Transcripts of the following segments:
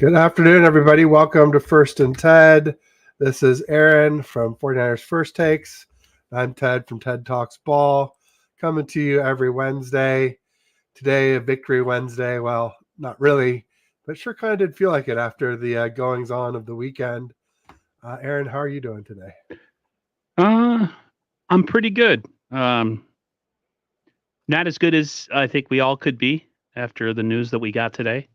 Good afternoon, everybody. Welcome to First and Ted. This is Aaron from 49ers First Takes. I'm Ted from Ted Talks Ball, coming to you every Wednesday. Today, a Victory Wednesday. Well, not really, but sure kind of did feel like it after the goings-on of the weekend. Aaron, how are you doing today? I'm pretty good. Not as good as I think we all could be after the news that we got today.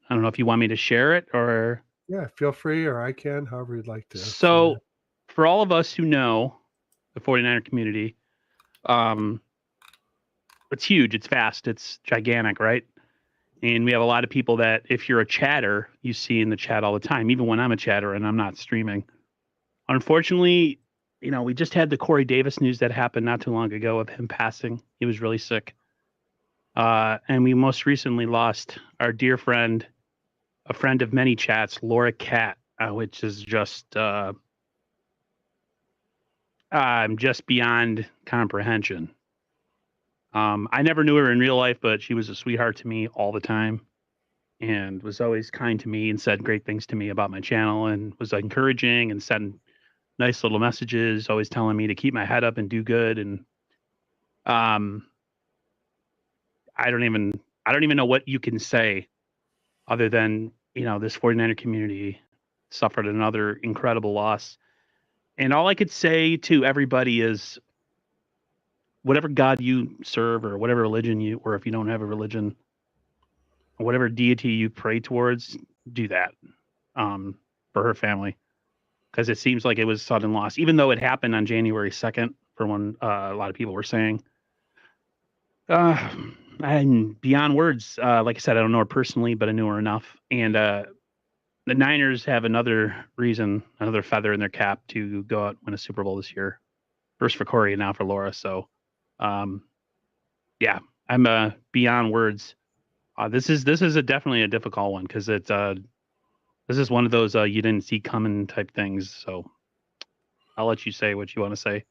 I don't know if you want me to share it or. Yeah, feel free, or I can, however you'd like to. So, for all of us who know the 49er community, it's huge, it's vast, it's gigantic, right? And we have a lot of people that, if you're a chatter, you see in the chat all the time, even when I'm a chatter and I'm not streaming. Unfortunately, we just had the Corey Davis news that happened not too long ago of him passing. He was really sick. And we most recently lost our dear friend, a friend of many chats, Laura Catt, which is just beyond comprehension. I never knew her in real life, but she was a sweetheart to me all the time and was always kind to me and said great things to me about my channel and was encouraging and sent nice little messages, always telling me to keep my head up and do good. And I don't even know what you can say other than, this 49er community suffered another incredible loss. And all I could say to everybody is whatever God you serve or whatever religion or if you don't have a religion, or whatever deity you pray towards, do that for her family. Because it seems like it was sudden loss, even though it happened on January 2nd, for when a lot of people were saying. And beyond words, like I said, I don't know her personally, but I knew her enough. And the Niners have another feather in their cap to go out and win a Super Bowl this year. First for Corey and now for Laura. So, yeah, I'm beyond words. This is definitely a difficult one because it's this is one of those you didn't see coming type things. So I'll let you say what you want to say.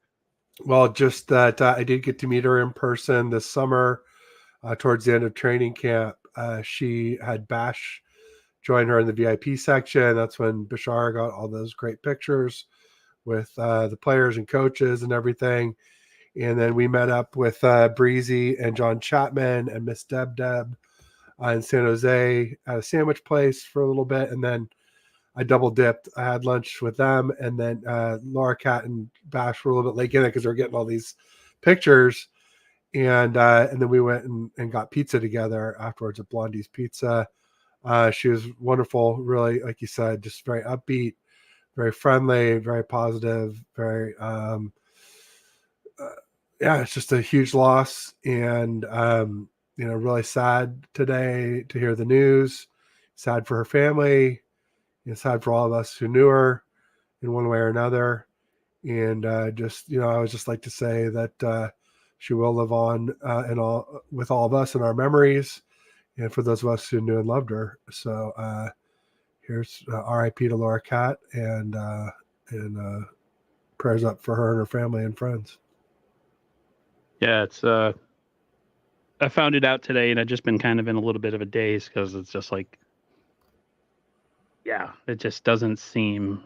Well, just that I did get to meet her in person this summer towards the end of training camp. She had Bash join her in the VIP section. That's when Bashar got all those great pictures with the players and coaches and everything. And then we met up with Breezy and John Chapman and Miss Deb in San Jose at a sandwich place for a little bit. And then I double dipped. I had lunch with them, and then Laura Catt and Bash were a little bit late in it because they were getting all these pictures, and then we went and got pizza together afterwards at Blondie's Pizza. She was wonderful, really, like you said, just very upbeat, very friendly, very positive, very yeah. It's just a huge loss, and really sad today to hear the news. Sad for her family. It's sad for all of us who knew her in one way or another. And I would just like to say that she will live on with all of us in our memories and for those of us who knew and loved her. So here's RIP to Laura Catt and prayers up for her and her family and friends. Yeah, it's I found it out today and I've just been kind of in a little bit of a daze because it's just like, yeah, it just doesn't seem.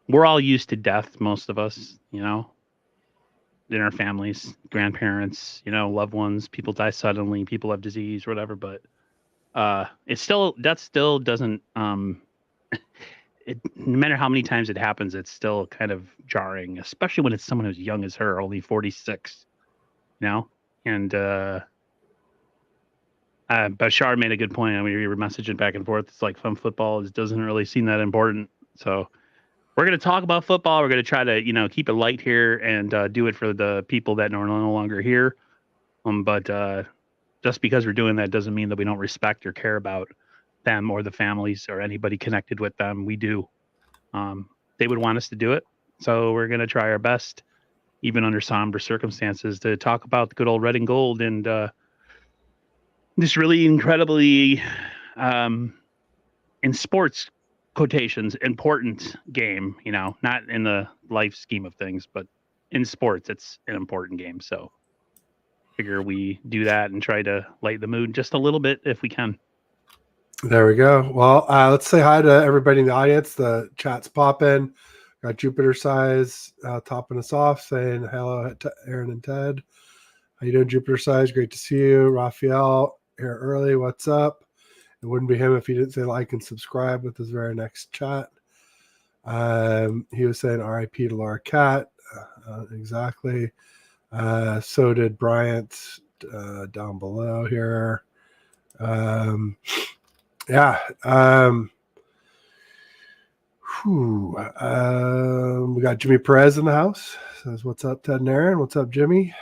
We're all used to death, most of us, in our families, grandparents, loved ones, people die suddenly, people have disease, whatever. But that still doesn't, no matter how many times it happens, it's still kind of jarring, especially when it's someone as young as her, only 46, and Bashar made a good point. I mean, we were messaging back and forth. It's like fun football doesn't really seem that important. So we're going to talk about football. We're going to try to, keep it light here and do it for the people that are no longer here. But just because we're doing that doesn't mean that we don't respect or care about them or the families or anybody connected with them. We do. They would want us to do it. So we're going to try our best, even under somber circumstances, to talk about the good old red and gold and this really incredibly, in sports quotations, important game, not in the life scheme of things, but in sports, it's an important game. So figure we do that and try to light the mood just a little bit if we can. There we go. Well, let's say hi to everybody in the audience. The chat's popping. Got Jupiter Size topping us off, saying hello to Aaron and Ted. How you doing, Jupiter Size? Great to see you. Raphael here early. What's up? It wouldn't be him if he didn't say like and subscribe with his very next chat. He was saying RIP to Laura Cat. Exactly. So did Bryant down below here. Yeah. We got Jimmy Perez in the house. Says, what's up, Ted and Aaron? What's up, Jimmy?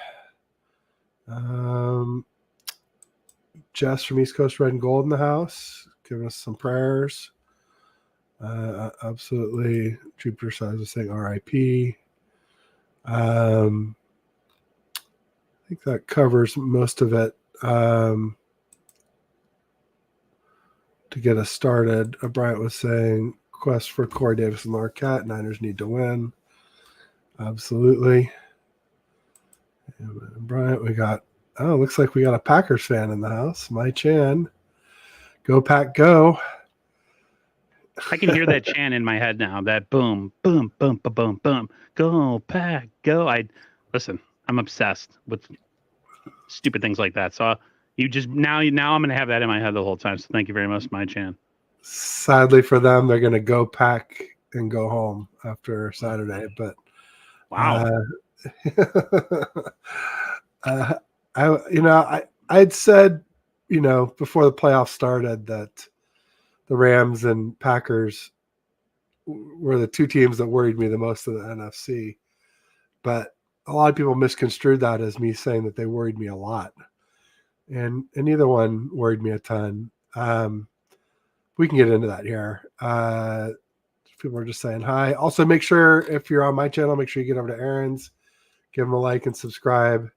Jess from East Coast Red and Gold in the house, giving us some prayers. Absolutely. Jupiter Size was saying RIP. I think that covers most of it. To get us started, Bryant was saying quest for Corey Davis and Marquette. Niners need to win. Absolutely. And Bryant, looks like we got a Packers fan in the house. My Chan. Go Pack, go. I can hear that chant in my head now. That boom, boom, boom, boom, boom, boom. Go Pack, go. I'm obsessed with stupid things like that. So now I'm going to have that in my head the whole time. So thank you very much, my Chan. Sadly for them, they're going to go pack and go home after Saturday. But wow. I'd said, before the playoffs started that the Rams and Packers were the two teams that worried me the most in the NFC. But a lot of people misconstrued that as me saying that they worried me a lot. And neither one worried me a ton. We can get into that here. People are just saying hi. Also, make sure if you're on my channel, make sure you get over to Aaron's, give him a like and subscribe.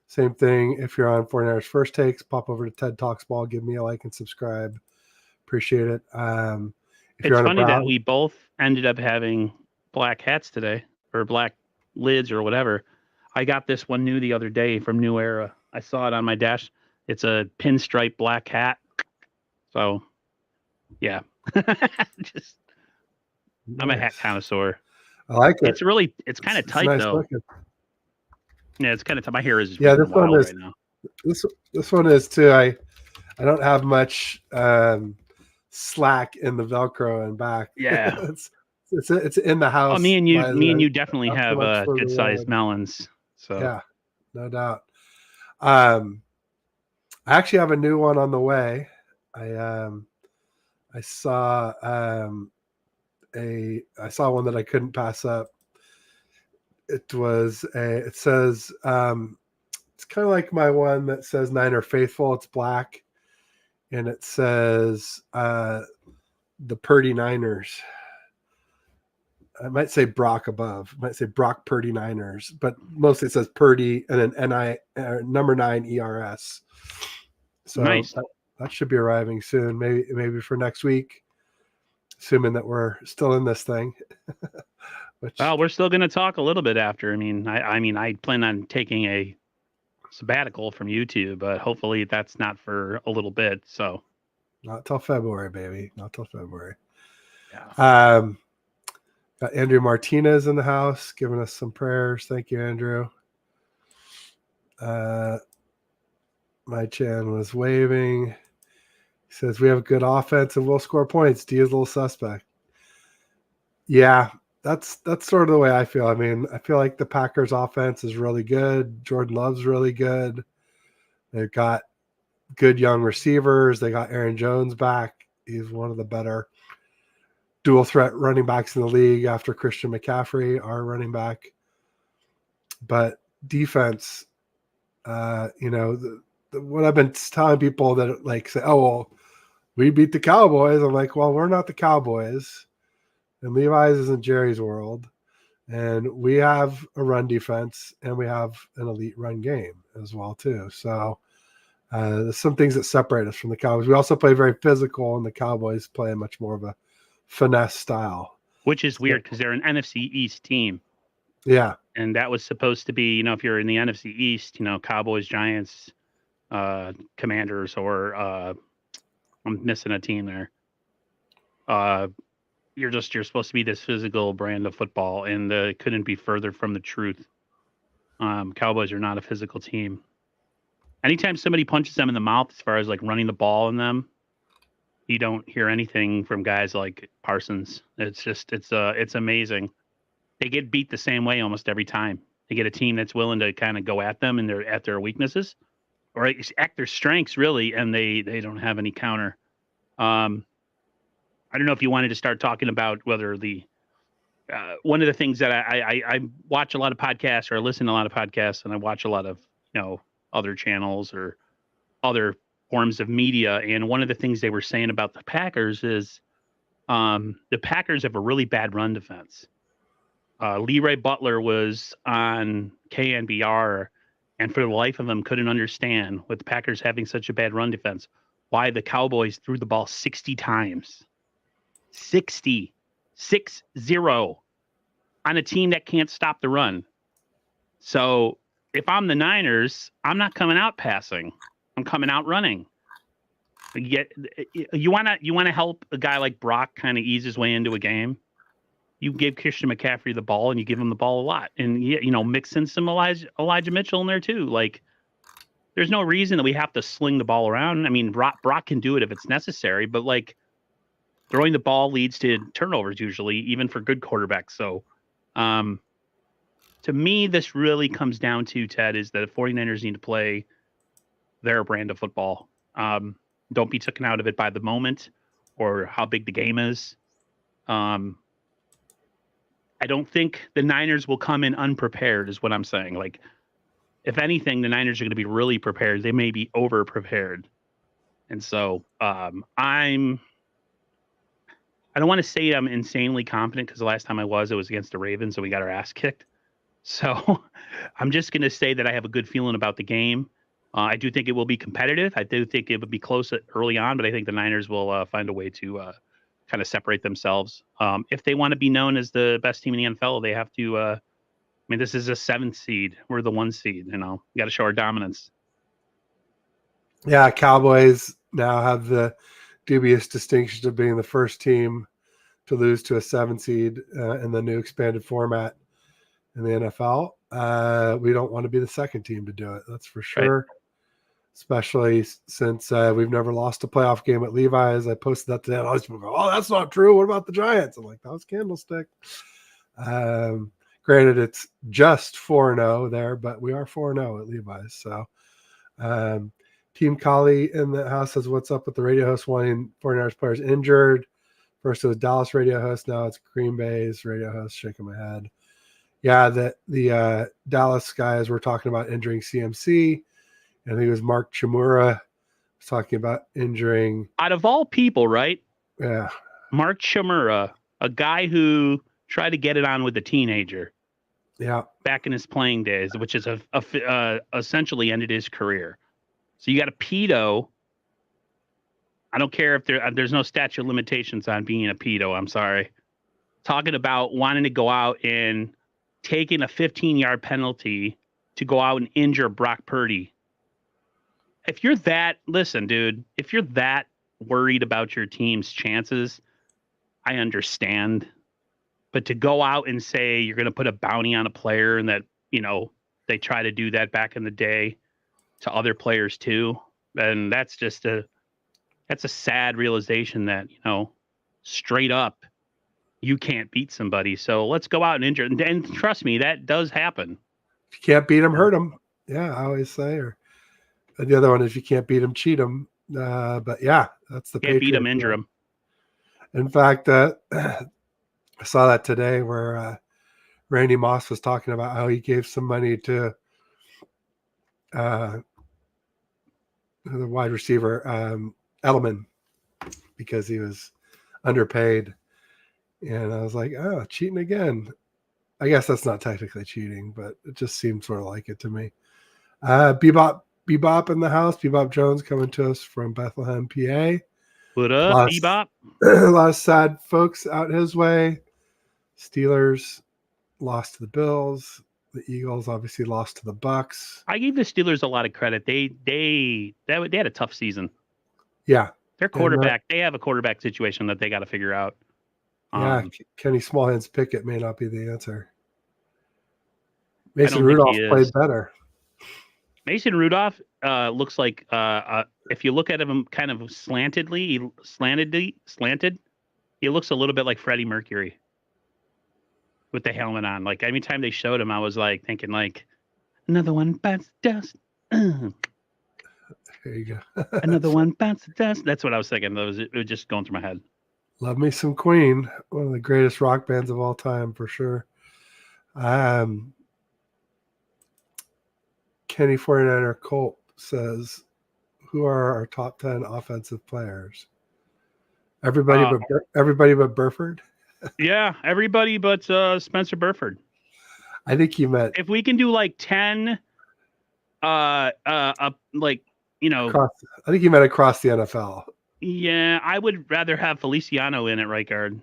Same thing if you're on 49ers First Takes, pop over to TED Talks Ball, give me a like and subscribe. Appreciate it. It's funny that we both ended up having black hats today, or black lids or whatever. I got this one new the other day from New Era. I saw it on my dash. It's a pinstripe black hat. So, yeah. I'm a hat connoisseur. I like it. It's kind of tight, nice though. Looking. Yeah, it's kind of tight. My hair is this one is right now. This one is too. I don't have much slack in the Velcro and back. Yeah. It's in the house. Oh, me and you definitely have good sized melons. So yeah, no doubt. I actually have a new one on the way. I saw I saw one that I couldn't pass up. It says it's kind of like my one that says Niner Faithful. It's black, and it says the Purdy Niners. I might say Brock above. I might say Brock Purdy Niners, but mostly it says Purdy and then number 9 ERS. So nice. That should be arriving soon. Maybe for next week, assuming that we're still in this thing. Well, we're still going to talk a little bit after. I plan on taking a sabbatical from YouTube, but hopefully that's not for a little bit. So not till February, baby. Not till February. Yeah. Got Andrew Martinez in the house giving us some prayers. Thank you, Andrew. My Chan was waving. He says we have a good offense and we'll score points. D is a little suspect. Yeah, that's sort of the way I feel. I feel like the Packers offense is really good. Jordan Love's really good. They've got good young receivers. They got Aaron Jones back. He's one of the better dual threat running backs in the league after Christian McCaffrey, our running back. But defense, what I've been telling people that like say, oh, well, we beat the Cowboys. I'm like, well, we're not the Cowboys. And Levi's isn't Jerry's world. And we have a run defense and we have an elite run game as well, too. So there's some things that separate us from the Cowboys. We also play very physical, and the Cowboys play much more of a finesse style. Which is weird because they're an NFC East team. Yeah. And that was supposed to be, if you're in the NFC East, Cowboys, Giants, Commanders, or I'm missing a team there. You're supposed to be this physical brand of football, and it couldn't be further from the truth. Cowboys are not a physical team. Anytime somebody punches them in the mouth, as far as like running the ball in them, you don't hear anything from guys like Parsons. It's amazing. They get beat the same way almost every time. They get a team that's willing to kind of go at them and at their weaknesses, or act their strengths really, and they don't have any counter. I don't know if you wanted to start talking about whether one of the things that I watch a lot of podcasts, or listen to a lot of podcasts, and I watch a lot of other channels or other forms of media. And one of the things they were saying about the Packers is the Packers have a really bad run defense. Leroy Butler was on KNBR, and for the life of him couldn't understand, with the Packers having such a bad run defense, why the Cowboys threw the ball 60 times. 60, 6-0 on a team that can't stop the run. So if I'm the Niners, I'm not coming out passing. I'm coming out running. You want to help a guy like Brock kind of ease his way into a game. You give Christian McCaffrey the ball, and you give him the ball a lot, and mix in some Elijah Mitchell in there too. Like, there's no reason that we have to sling the ball around. I mean, Brock can do it if it's necessary, but like, throwing the ball leads to turnovers usually, even for good quarterbacks. So, to me, this really comes down to, Ted, is that the 49ers need to play their brand of football. Don't be taken out of it by the moment or how big the game is. I don't think the Niners will come in unprepared, is what I'm saying. Like, if anything, the Niners are going to be really prepared. They may be over prepared. And so I don't want to say I'm insanely confident, because the last time it was against the Ravens, and we got our ass kicked. So I'm just going to say that I have a good feeling about the game. I do think it will be competitive. I do think it would be close early on, but I think the Niners will find a way to kind of separate themselves. If they want to be known as the best team in the NFL, they have to. This is a 7th seed. We're the 1 seed. We got to show our dominance. Yeah, Cowboys now have the dubious distinction of being the first team to lose to a 7 seed in the new expanded format in the NFL. We don't want to be the second team to do it. That's for sure. Right. Especially since we've never lost a playoff game at Levi's. I posted that today, and all these people go, "Oh, that's not true. What about the Giants?" I'm like, "That was Candlestick." Granted, it's just 4-0 there, but we are 4-0 at Levi's. So, Team Collie in the house says, "What's up with the radio host wanting 49ers players injured?" First it was Dallas radio host, now it's Green Bay's radio host. Shaking my head. Yeah, the Dallas guys were talking about injuring CMC. I think it was Mark Chmura was talking about injuring. Out of all people, right? Yeah. Mark Chmura, a guy who tried to get it on with a teenager. Yeah. Back in his playing days, which is essentially ended his career. So you got a pedo. I don't care if there's no statute of limitations on being a pedo. I'm sorry. Talking about wanting to go out and taking a 15-yard penalty to go out and injure Brock Purdy. If you're that, listen, dude, if you're that worried about your team's chances, I understand. But to go out and say you're going to put a bounty on a player, and that, they try to do that back in the day to other players too, then that's a sad realization that, straight up, you can't beat somebody. So let's go out and injure. And trust me, that does happen. If you can't beat them, hurt them. Yeah, I always say. Or the other one is, if you can't beat them, cheat them. But yeah, that's the can't beat them, injure them. In fact, I saw that today where Randy Moss was talking about how he gave some money to the wide receiver, Edelman, because he was underpaid. And I was like, oh, cheating again. I guess that's not technically cheating, but it just seemed sort of like it to me. Bebop in the house. Bebop Jones coming to us from Bethlehem, PA. What up, Bebop? A lot of sad folks out his way. Steelers lost to the Bills. The Eagles obviously lost to the Bucks. I gave the Steelers a lot of credit. They had a tough season. Yeah. Their quarterback, they have a quarterback situation that they got to figure out. Yeah, Kenny Smallhands Pickett may not be the answer. Mason I don't think Rudolph he is. played better. Mason Rudolph looks like if you look at him kind of slanted, he looks a little bit like Freddie Mercury with the helmet on. Like every time they showed him, I was like thinking like another one bites dust. There you go. Another one bites dust. That's what I was thinking. It was just going through my head. Love me some Queen, one of the greatest rock bands of all time for sure. Kenny 49er Colt says, who are our top 10 offensive players? Everybody but Burford? Yeah, everybody but Spencer Burford. I think you meant if we can do like 10 like, you know, I think you meant across the NFL. Yeah, I would rather have Feliciano in at right guard.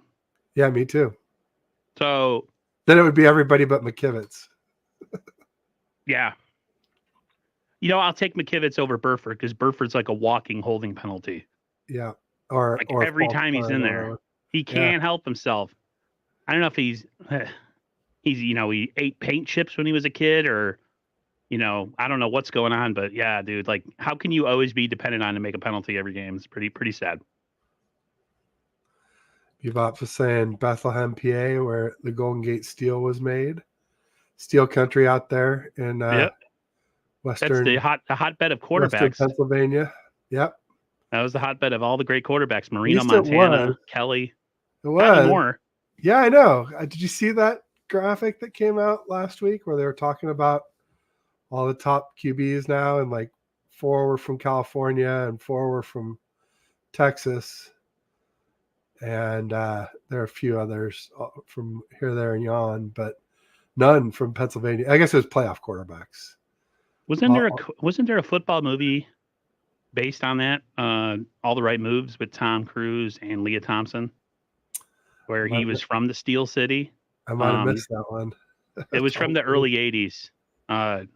Yeah, me too. So then it would be everybody but McKivitz. Yeah. You know, I'll take McKivitz over Burford because Burford's like a walking holding penalty. Yeah. Or every time he's in there, he can't help himself. I don't know if he's he ate paint chips when he was a kid or, I don't know what's going on, but yeah, dude, like how can you always be dependent on to make a penalty every game? It's pretty sad. Bebop was saying Bethlehem, PA, where the Golden Gate Steel was made. Steel country out there in Western. That's the hotbed of quarterbacks. Western Pennsylvania. Yep. That was the hotbed of all the great quarterbacks. Marino, Montana, Kelly. It was. Not anymore. Yeah, I know. Did you see that graphic that came out last week where they were talking about all the top QBs now, and like 4 were from California and 4 were from Texas, and there are a few others from here, there, and yon, but none from Pennsylvania. I guess it was playoff quarterbacks. Wasn't there a football movie based on that? All the Right Moves with Tom Cruise and Leah Thompson, where he was from the Steel City. I might have missed that one. It was from the early 80s. A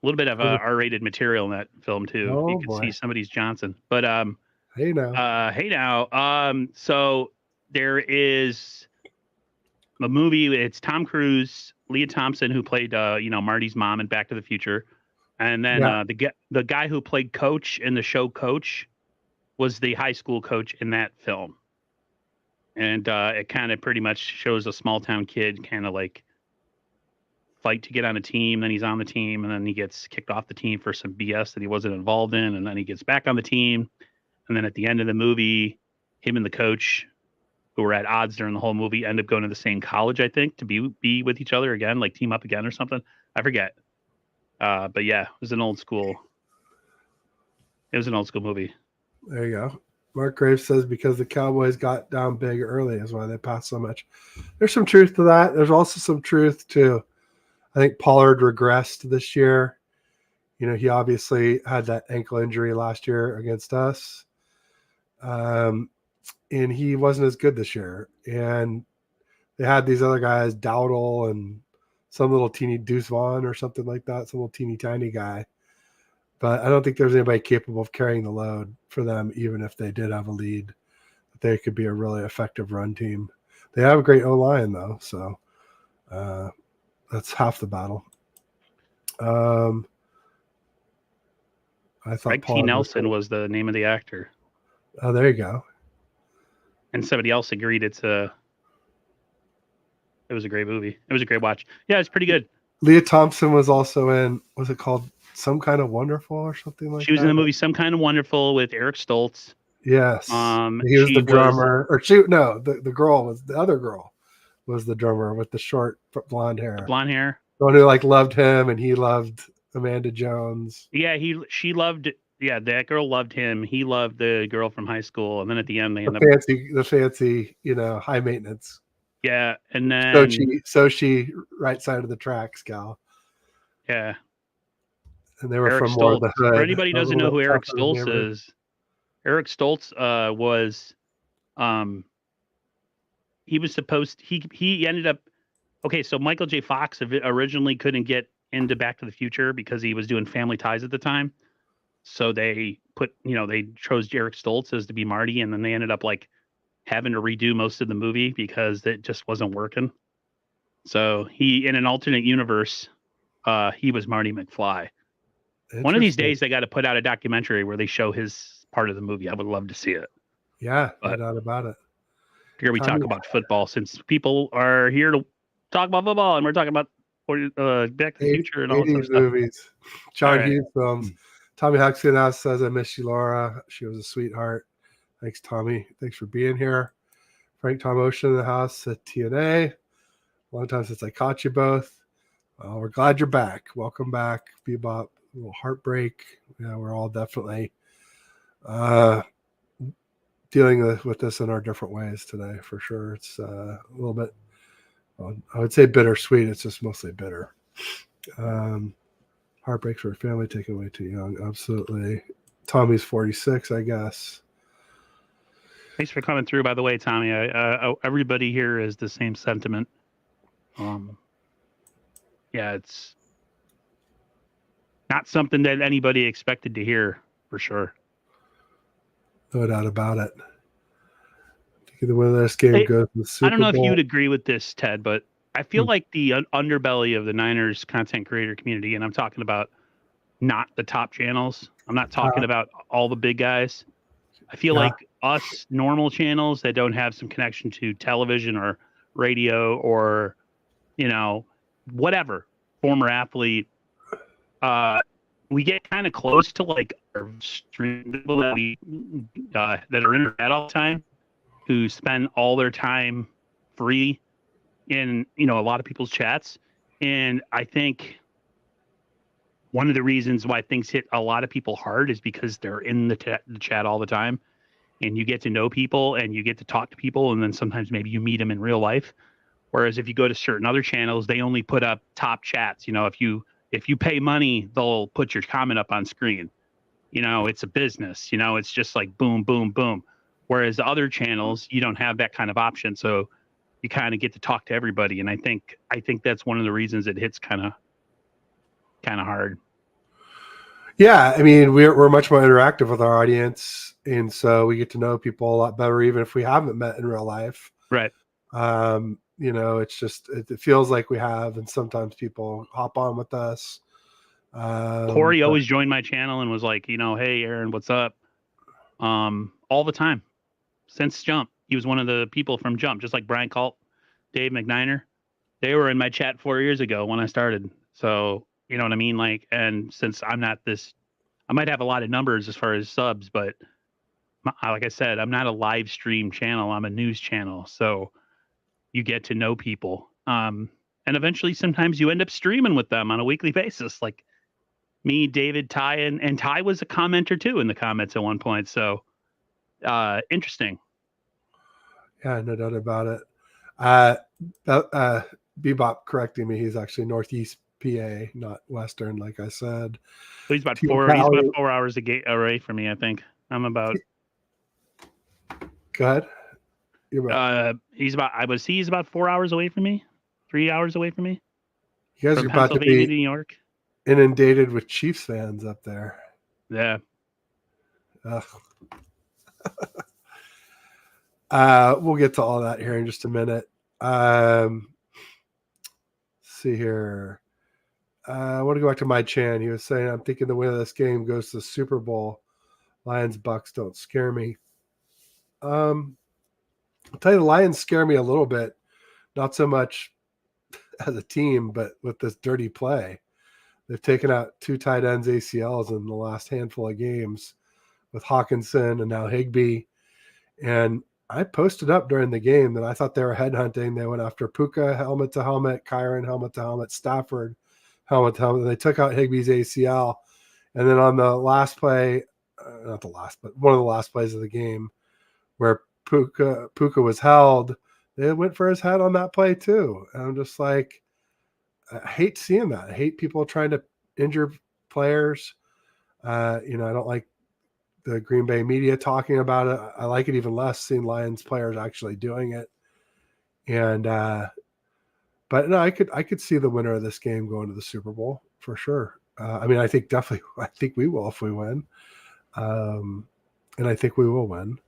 little bit of R-rated material in that film too. Oh, you can see somebody's Johnson. But hey now. So there is a movie. It's Tom Cruise, Leah Thompson, who played Marty's mom in Back to the Future, and then the guy who played Coach in the show Coach was the high school coach in that film. And it kind of pretty much shows a small town kid kind of like fight to get on a team. Then he's on the team, and then he gets kicked off the team for some BS that he wasn't involved in. And then he gets back on the team. And then at the end of the movie, him and the coach, who were at odds during the whole movie, end up going to the same college, I think, to be with each other again, like team up again or something. I forget. But yeah, it was an old school movie. There you go. Mark Graves says because the Cowboys got down big early is why they passed so much. There's some truth to that. There's also some truth to, I think Pollard regressed this year. He obviously had that ankle injury last year against us. And he wasn't as good this year. And they had these other guys, Dowdle and some little teeny Deuce Vaughn or something like that, some little teeny tiny guy. But I don't think there's anybody capable of carrying the load for them, even if they did have a lead. They could be a really effective run team. They have a great O-line, though, so that's half the battle. I thought Greg T. Nelson was the name of the actor. Oh, there you go. And somebody else agreed it was a great movie. It was a great watch. Yeah, it's pretty good. Leah Thompson was also in, was it called Some Kind of Wonderful or something like that? She was in the movie Some Kind of Wonderful with Eric Stoltz. Yes. He was the drummer. The other girl was the drummer with the short blonde hair. The blonde hair. The one who loved him and he loved Amanda Jones. Yeah, that girl loved him. He loved the girl from high school. And then at the end, the fancy, high maintenance. Yeah, and then Sochi right side of the tracks gal. Yeah, and they were Eric from Stoltz. More of the hood. For anybody who doesn't know who Eric Stoltz is, Eric Stoltz was, he was supposed he ended up Okay, so Michael J. Fox originally couldn't get into Back to the Future because he was doing Family Ties at the time. So they they chose Eric Stoltz as to be Marty, and then they ended up like having to redo most of the movie because it just wasn't working. So he, in an alternate universe, he was Marty McFly. One of these Interesting. days, they got to put out a documentary where they show his part of the movie. I would love to see it. Yeah, no But doubt about it. here we Tommy, talk about football since people are here to talk about football, and we're talking about Back to the Future and all this other 80s stuff. movies, All John right. Hughes films. Tommy Huxton asks, says, I miss you, Laura. She was a sweetheart. Thanks, Tommy. Thanks for being here. Frank Tom Ocean in the house at TNA. Long time since I caught you both. Well, we're glad you're back. Welcome back, Bebop. A little heartbreak. Yeah, we're all definitely dealing with this in our different ways today, for sure. It's a little bit, well, I would say bittersweet. It's just mostly bitter. Heartbreak for a family taken away too young. Absolutely. Tommy's 46, I guess. Thanks for coming through, by the way, Tommy. Everybody here is the same sentiment. Yeah, it's not something that anybody expected to hear, for sure. No doubt about it. The winner of this game goes to the Super I don't know Bowl. if you'd agree with this, Ted, but I feel like the underbelly of the Niners content creator community, and I'm talking about not the top channels. I'm not talking about all the big guys. I feel like us normal channels that don't have some connection to television or radio or, whatever, former athlete, we get kind of close to like our stream people that are internet all the time, who spend all their time free in a lot of people's chats. And I think one of the reasons why things hit a lot of people hard is because they're in the chat all the time, and you get to know people and you get to talk to people, and then sometimes maybe you meet them in real life. Whereas if you go to certain other channels, they only put up top chats. If you pay money, they'll put your comment up on screen. It's a business. It's just like boom, boom, boom. Whereas the other channels, you don't have that kind of option, so you kind of get to talk to everybody. And I think that's one of the reasons it hits kind of hard. Yeah, I mean, we're much more interactive with our audience, and so we get to know people a lot better, even if we haven't met in real life. Right. It's just it feels like we have, and sometimes people hop on with us. Corey always joined my channel and was like, hey, Aaron, what's up? All the time since Jump. He was one of the people from Jump, just like Brian Colt, Dave McNiner. They were in my chat 4 years ago when I started. So, you know what I mean? Like, and since I'm not I might have a lot of numbers as far as subs, but like I said, I'm not a live stream channel. I'm a news channel. So you get to know people. And eventually sometimes you end up streaming with them on a weekly basis. Like me, David, Ty, and Ty was a commenter too in the comments at one point. So interesting. Yeah, no doubt about it. Bebop correcting me. He's actually Northeast PA, not Western, like I said. So he's about 4 hours away from me, I think. I'm about. Go ahead. He's about 4 hours away from me, 3 hours away from me. You guys from are about to Pennsylvania be to New York. Inundated with Chiefs fans up there. Yeah. We'll get to all that here in just a minute. See here. I want to go back to my Chan. He was saying, I'm thinking the winner of this game goes to the Super Bowl. Lions Bucks don't scare me. I'll tell you, the Lions scare me a little bit. Not so much as a team, but with this dirty play. They've taken out 2 tight ends ACLs in the last handful of games with Hawkinson and now Higbee. And I posted up during the game that I thought they were headhunting. They went after Puka helmet to helmet, Kyron helmet to helmet, Stafford helmet to helmet. They took out Higbee's ACL. And then on the last play, not the last, but one of the last plays of the game where Puka was held, they went for his head on that play too. And I'm just like, I hate seeing that. I hate people trying to injure players. I don't like the Green Bay media talking about it. I like it even less seeing Lions players actually doing it. And But no, I could see the winner of this game going to the Super Bowl for sure. I mean, I think we will if we win, and I think we will win.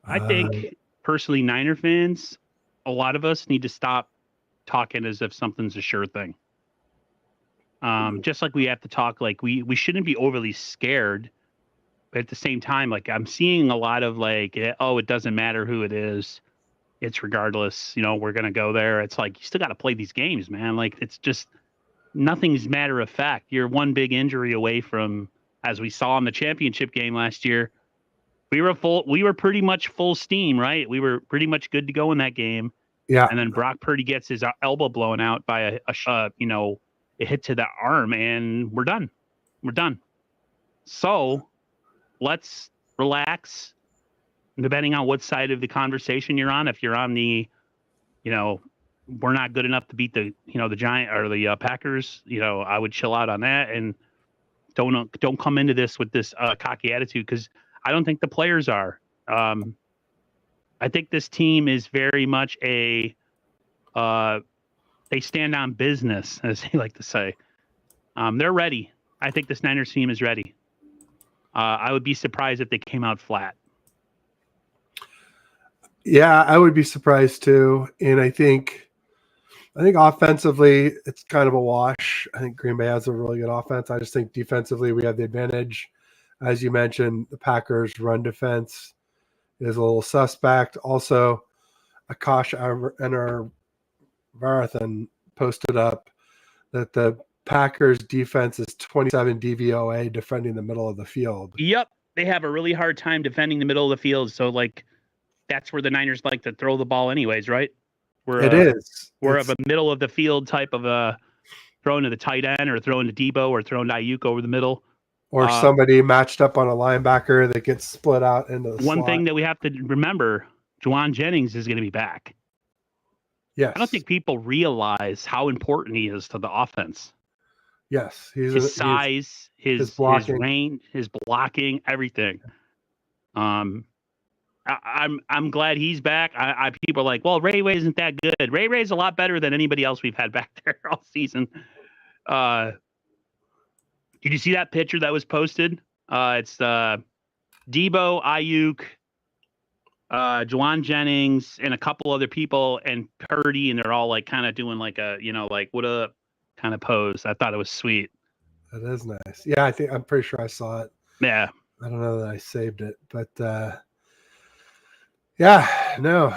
I think personally, Niner fans, a lot of us need to stop talking as if something's a sure thing. Just like we have to talk like we shouldn't be overly scared, but at the same time, like I'm seeing a lot of like, oh, it doesn't matter who it is. It's regardless, we're gonna go there. It's like you still got to play these games, man. Like it's just nothing's matter of fact. You're one big injury away from, as we saw in the championship game last year. We were pretty much full steam, right? We were pretty much good to go in that game. Yeah. And then Brock Purdy gets his elbow blown out by a hit to the arm, and we're done. We're done. So let's relax. Depending on what side of the conversation you're on, if you're on the, we're not good enough to beat the Giant or the Packers, I would chill out on that and don't come into this with this cocky attitude, because I don't think the players are. I think this team is very much they stand on business, as they like to say. They're ready. I think this Niners team is ready. I would be surprised if they came out flat. Yeah, I would be surprised too. And I think offensively, it's kind of a wash. I think Green Bay has a really good offense. I just think defensively, we have the advantage. As you mentioned, the Packers' run defense is a little suspect. Also, Akash and our Marathon posted up that the Packers' defense is 27 DVOA defending the middle of the field. Yep, they have a really hard time defending the middle of the field. So, like, that's where the Niners like to throw the ball anyways, right? We're a middle of the field type of throwing to the tight end or throwing to Debo or throwing to Ayuk over the middle. Or somebody matched up on a linebacker that gets split out into the One slot. thing that we have to remember, Juwan Jennings is going to be back. Yes. I don't think people realize how important he is to the offense. Yes. His size, his range, his blocking, everything. I'm glad he's back. People are like, well, Ray isn't that good. Ray's a lot better than anybody else we've had back there all season. Did you see that picture that was posted? It's Debo, Ayuk, Juwan Jennings, and a couple other people, and Purdy, and they're all like kind of doing like a, like what up kind of pose. I thought it was sweet. That is nice. Yeah, I'm pretty sure I saw it. Yeah. I don't know that I saved it, but yeah, no.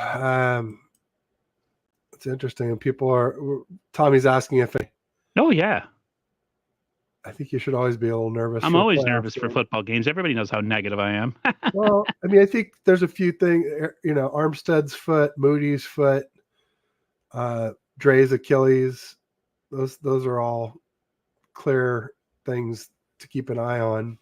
It's interesting. And Tommy's asking if Oh yeah. I think you should always be a little nervous. I'm always nervous for football games. Everybody knows how negative I am. Well, I mean, I think there's a few things, Armstead's foot, Moody's foot, Dre's Achilles. Those are all clear things to keep an eye on.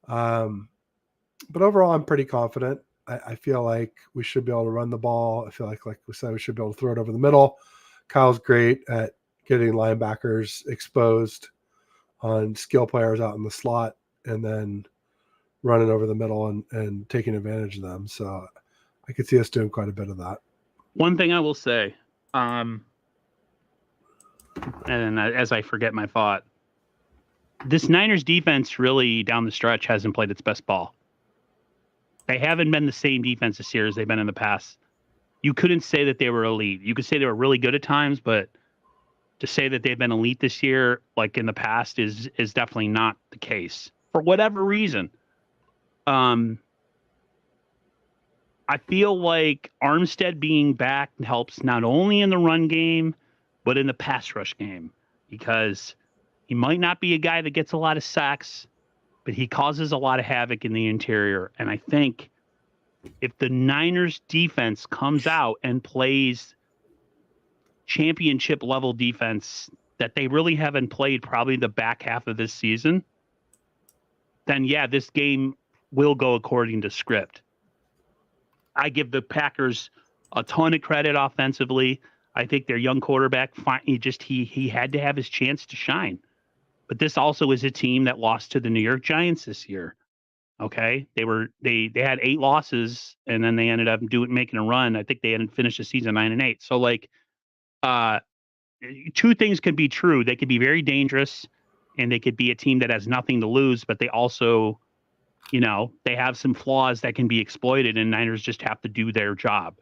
But overall, I'm pretty confident. I feel like we should be able to run the ball. I feel like we said, we should be able to throw it over the middle. Kyle's great at getting linebackers exposed on skill players out in the slot and then running over the middle and taking advantage of them. So I could see us doing quite a bit of that. One thing I will say, and as I forget my thought, this Niners defense really down the stretch hasn't played its best ball. They haven't been the same defense this year as they've been in the past. You couldn't say that they were elite. You could say they were really good at times, but to say that they've been elite this year, like in the past, is definitely not the case for whatever reason. I feel like Armstead being back helps not only in the run game, but in the pass rush game, because he might not be a guy that gets a lot of sacks, but he causes a lot of havoc in the interior. And I think if the Niners defense comes out and plays championship level defense that they really haven't played probably the back half of this season, then yeah, this game will go according to script. I give the Packers a ton of credit offensively. I think their young quarterback, he had to have his chance to shine. But this also is a team that lost to the New York Giants this year. Okay, they had 8 losses, and then they ended up making a run. I think they hadn't finished the season 9-8. So like, two things could be true. They could be very dangerous, and they could be a team that has nothing to lose, but they also, they have some flaws that can be exploited, and Niners just have to do their job.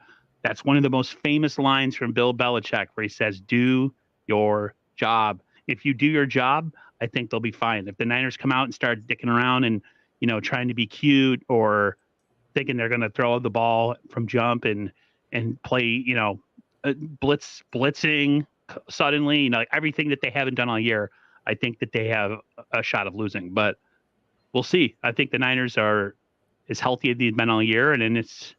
That's one of the most famous lines from Bill Belichick, where he says, "Do your job." If you do your job, I think they'll be fine. If the Niners come out and start dicking around and trying to be cute or thinking they're going to throw the ball from jump and play, blitzing suddenly, like everything that they haven't done all year, I think that they have a shot of losing. But we'll see. I think the Niners are as healthy as they've been all year, and then it's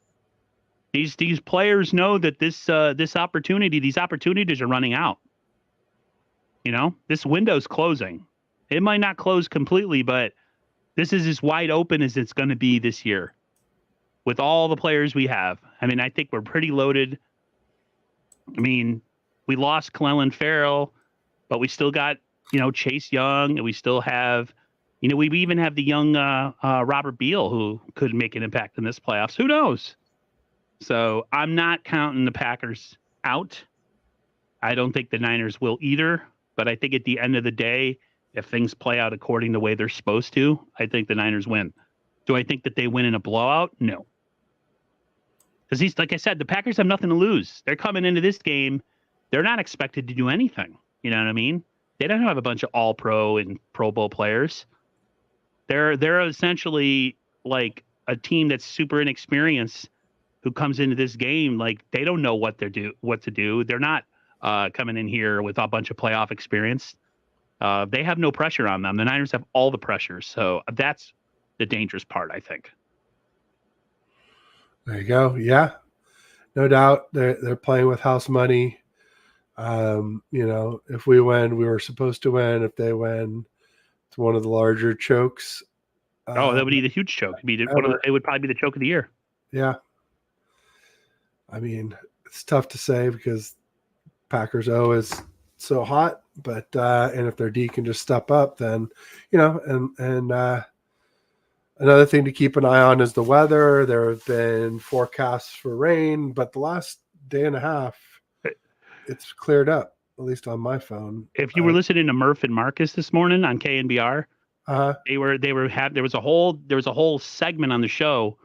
these players know that these opportunities are running out. This window's closing. It might not close completely, but this is as wide open as it's going to be this year with all the players we have. I mean, I think we're pretty loaded. I mean, we lost Clellan Ferrell, but we still got, Chase Young, and we still have, we even have the young Robert Beal who could make an impact in this playoffs. Who knows? So I'm not counting the Packers out. I don't think the Niners will either. But I think at the end of the day, if things play out according to the way they're supposed to, I think the Niners win. Do I think that they win in a blowout? No. Because like I said, the Packers have nothing to lose. They're coming into this game. They're not expected to do anything. You know what I mean? They don't have a bunch of all-pro and Pro Bowl players. They're essentially like a team that's super inexperienced who comes into this game like they don't know what to do. They're not coming in here with a bunch of playoff experience. They have no pressure on them. The Niners have all the pressure. So that's the dangerous part, I think. There you go. Yeah, no doubt. They're playing with house money. If we win, we were supposed to win. If they win, it's one of the larger chokes. That would be the huge choke. It would probably be the choke of the year. Yeah. I mean, it's tough to say because Packers O is so hot, but and if their D can just step up, then and another thing to keep an eye on is the weather. There have been forecasts for rain, but the last day and a half, it's cleared up, at least on my phone. If you were listening to Murph and Marcus this morning on KNBR, there was a whole segment on the show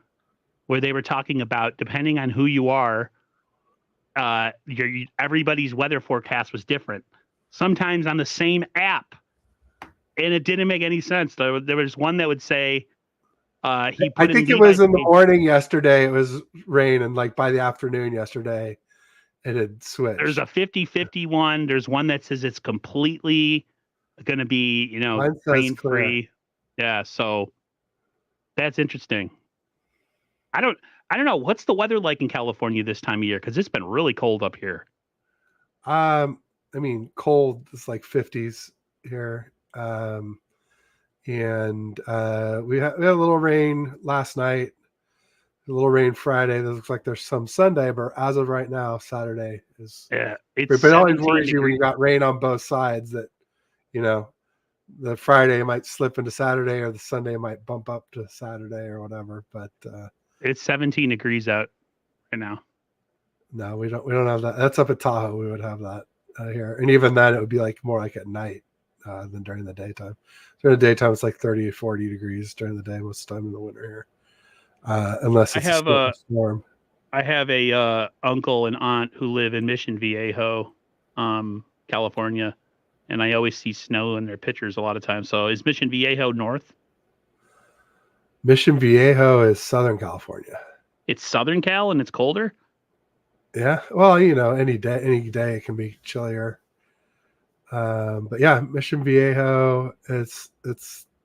where they were talking about, depending on who you are, everybody's weather forecast was different. Sometimes on the same app, and it didn't make any sense. There was one that would say I think it was in the morning yesterday. It was rain, and like by the afternoon yesterday, it had switched. There's a 50-50 one. There's one that says it's completely going to be, rain free. Yeah, so that's interesting. I don't know. What's the weather like in California this time of year? Because it's been really cold up here. I mean, cold is like 50s here. And we had a little rain last night, a little rain Friday. It looks like there's some Sunday, but as of right now, Saturday is. Yeah, but it always worries you when you got rain on both sides that, the Friday might slip into Saturday or the Sunday might bump up to Saturday or whatever. But it's 17 degrees out right now. No, we don't have that. That's up at Tahoe. We would have that here, and even then, it would be like more like at night than during the daytime. During the daytime, it's like 30 to 40 degrees during the day most of the time in the winter here, unless it's a storm. I have a uncle and aunt who live in Mission Viejo, California, and I always see snow in their pictures a lot of times. So is Mission Viejo north? Mission Viejo is Southern California. It's Southern Cal and it's colder? Yeah. Well, any day it can be chillier. But yeah, Mission Viejo, it's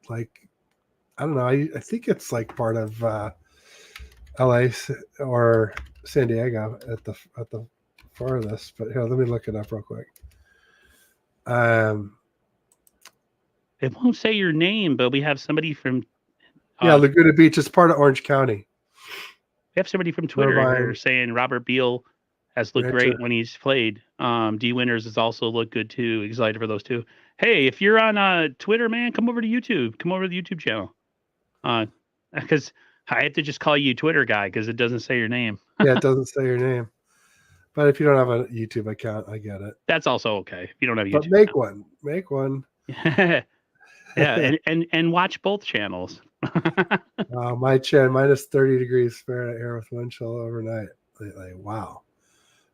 like, I don't know. I think it's like part of LA or San Diego at the farthest. But here, let me look it up real quick. It won't say your name, but we have somebody from Laguna Beach is part of Orange County. We have somebody from Twitter here saying Robert Beal has looked great when he's played. D Winters has also looked good too. Excited for those two. Hey, if you're on Twitter, man, come over to YouTube. Come over to the YouTube channel. Because I have to just call you Twitter guy because it doesn't say your name. Yeah, it doesn't say your name. But if you don't have a YouTube account, I get it. That's also okay. If you don't have a But YouTube make one. Make one. account. Yeah, and watch both channels. My chin minus 30 degrees Fahrenheit here with wind chill overnight. Like, wow,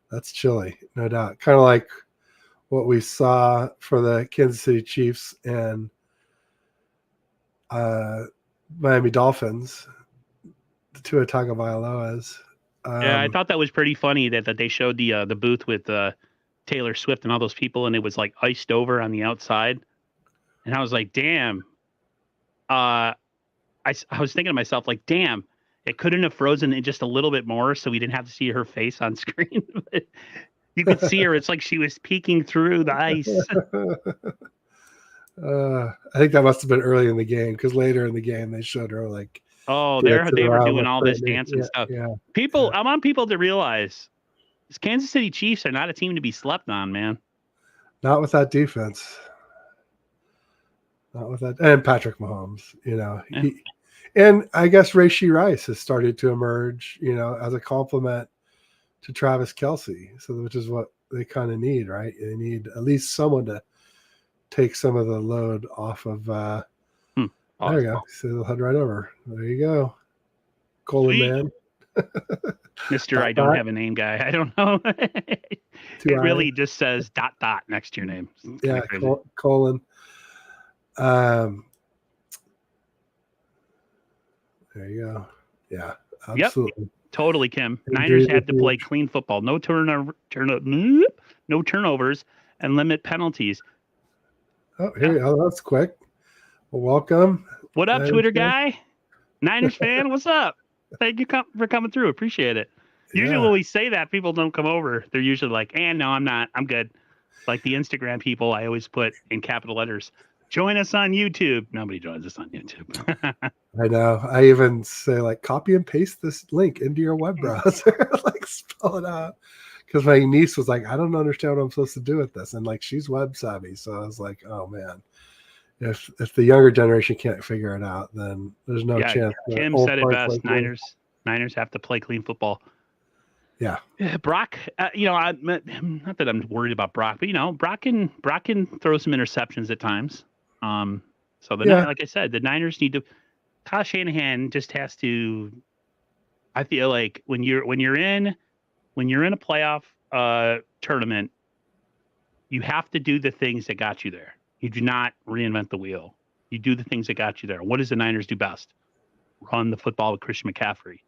that's chilly, no doubt. Kind of like what we saw for the Kansas City Chiefs and Miami Dolphins, the Tua Tagovailoas. Yeah, I thought that was pretty funny that they showed the booth with Taylor Swift and all those people, and it was like iced over on the outside, and I was like, damn. I was thinking to myself, like, damn, it couldn't have frozen it just a little bit more, so we didn't have to see her face on screen. But you could see her; it's like she was peeking through the ice. I think that must have been early in the game, because later in the game they showed her like. Oh, they were doing all this dance and stuff. Yeah. People, I want people to realize these Kansas City Chiefs are not a team to be slept on, man. Not with that defense. Not with that, and Patrick Mahomes. Yeah. And I guess Rashee Rice has started to emerge, as a complement to Travis Kelce. So, which is what they kind of need, right? They need at least someone to take some of the load off of. There you go. So they'll head right over. There you go. Colin Man. Mr. I don't have a name guy. I don't know. It really just says ... next to your name. Yeah, colon. There you go. Yeah, absolutely. Yep, totally, Kim. Niners had to play clean football. No turnovers, and limit penalties. Oh, here we go. That's quick. Well, welcome. What up, Twitter guy? Niners fan, what's up? Thank you for coming through. Appreciate it. Usually when we say that, people don't come over. They're usually like, no, I'm not. I'm good. Like the Instagram people, I always put in capital letters, join us on YouTube. Nobody joins us on YouTube. I know. I even say, like, copy and paste this link into your web browser. Like, spell it out. Because my niece was like, I don't understand what I'm supposed to do with this. And, like, she's web savvy. So I was like, oh, man. If the younger generation can't figure it out, then there's no chance. Kim said it best. Like Niners have to play clean football. Yeah. Brock, not that I'm worried about Brock, but Brock can throw some interceptions at times. So like I said, the Niners need to. Kyle Shanahan just has to. I feel like when you're in a playoff tournament, you have to do the things that got you there. You do not reinvent the wheel. You do the things that got you there. What does the Niners do best? Run the football with Christian McCaffrey.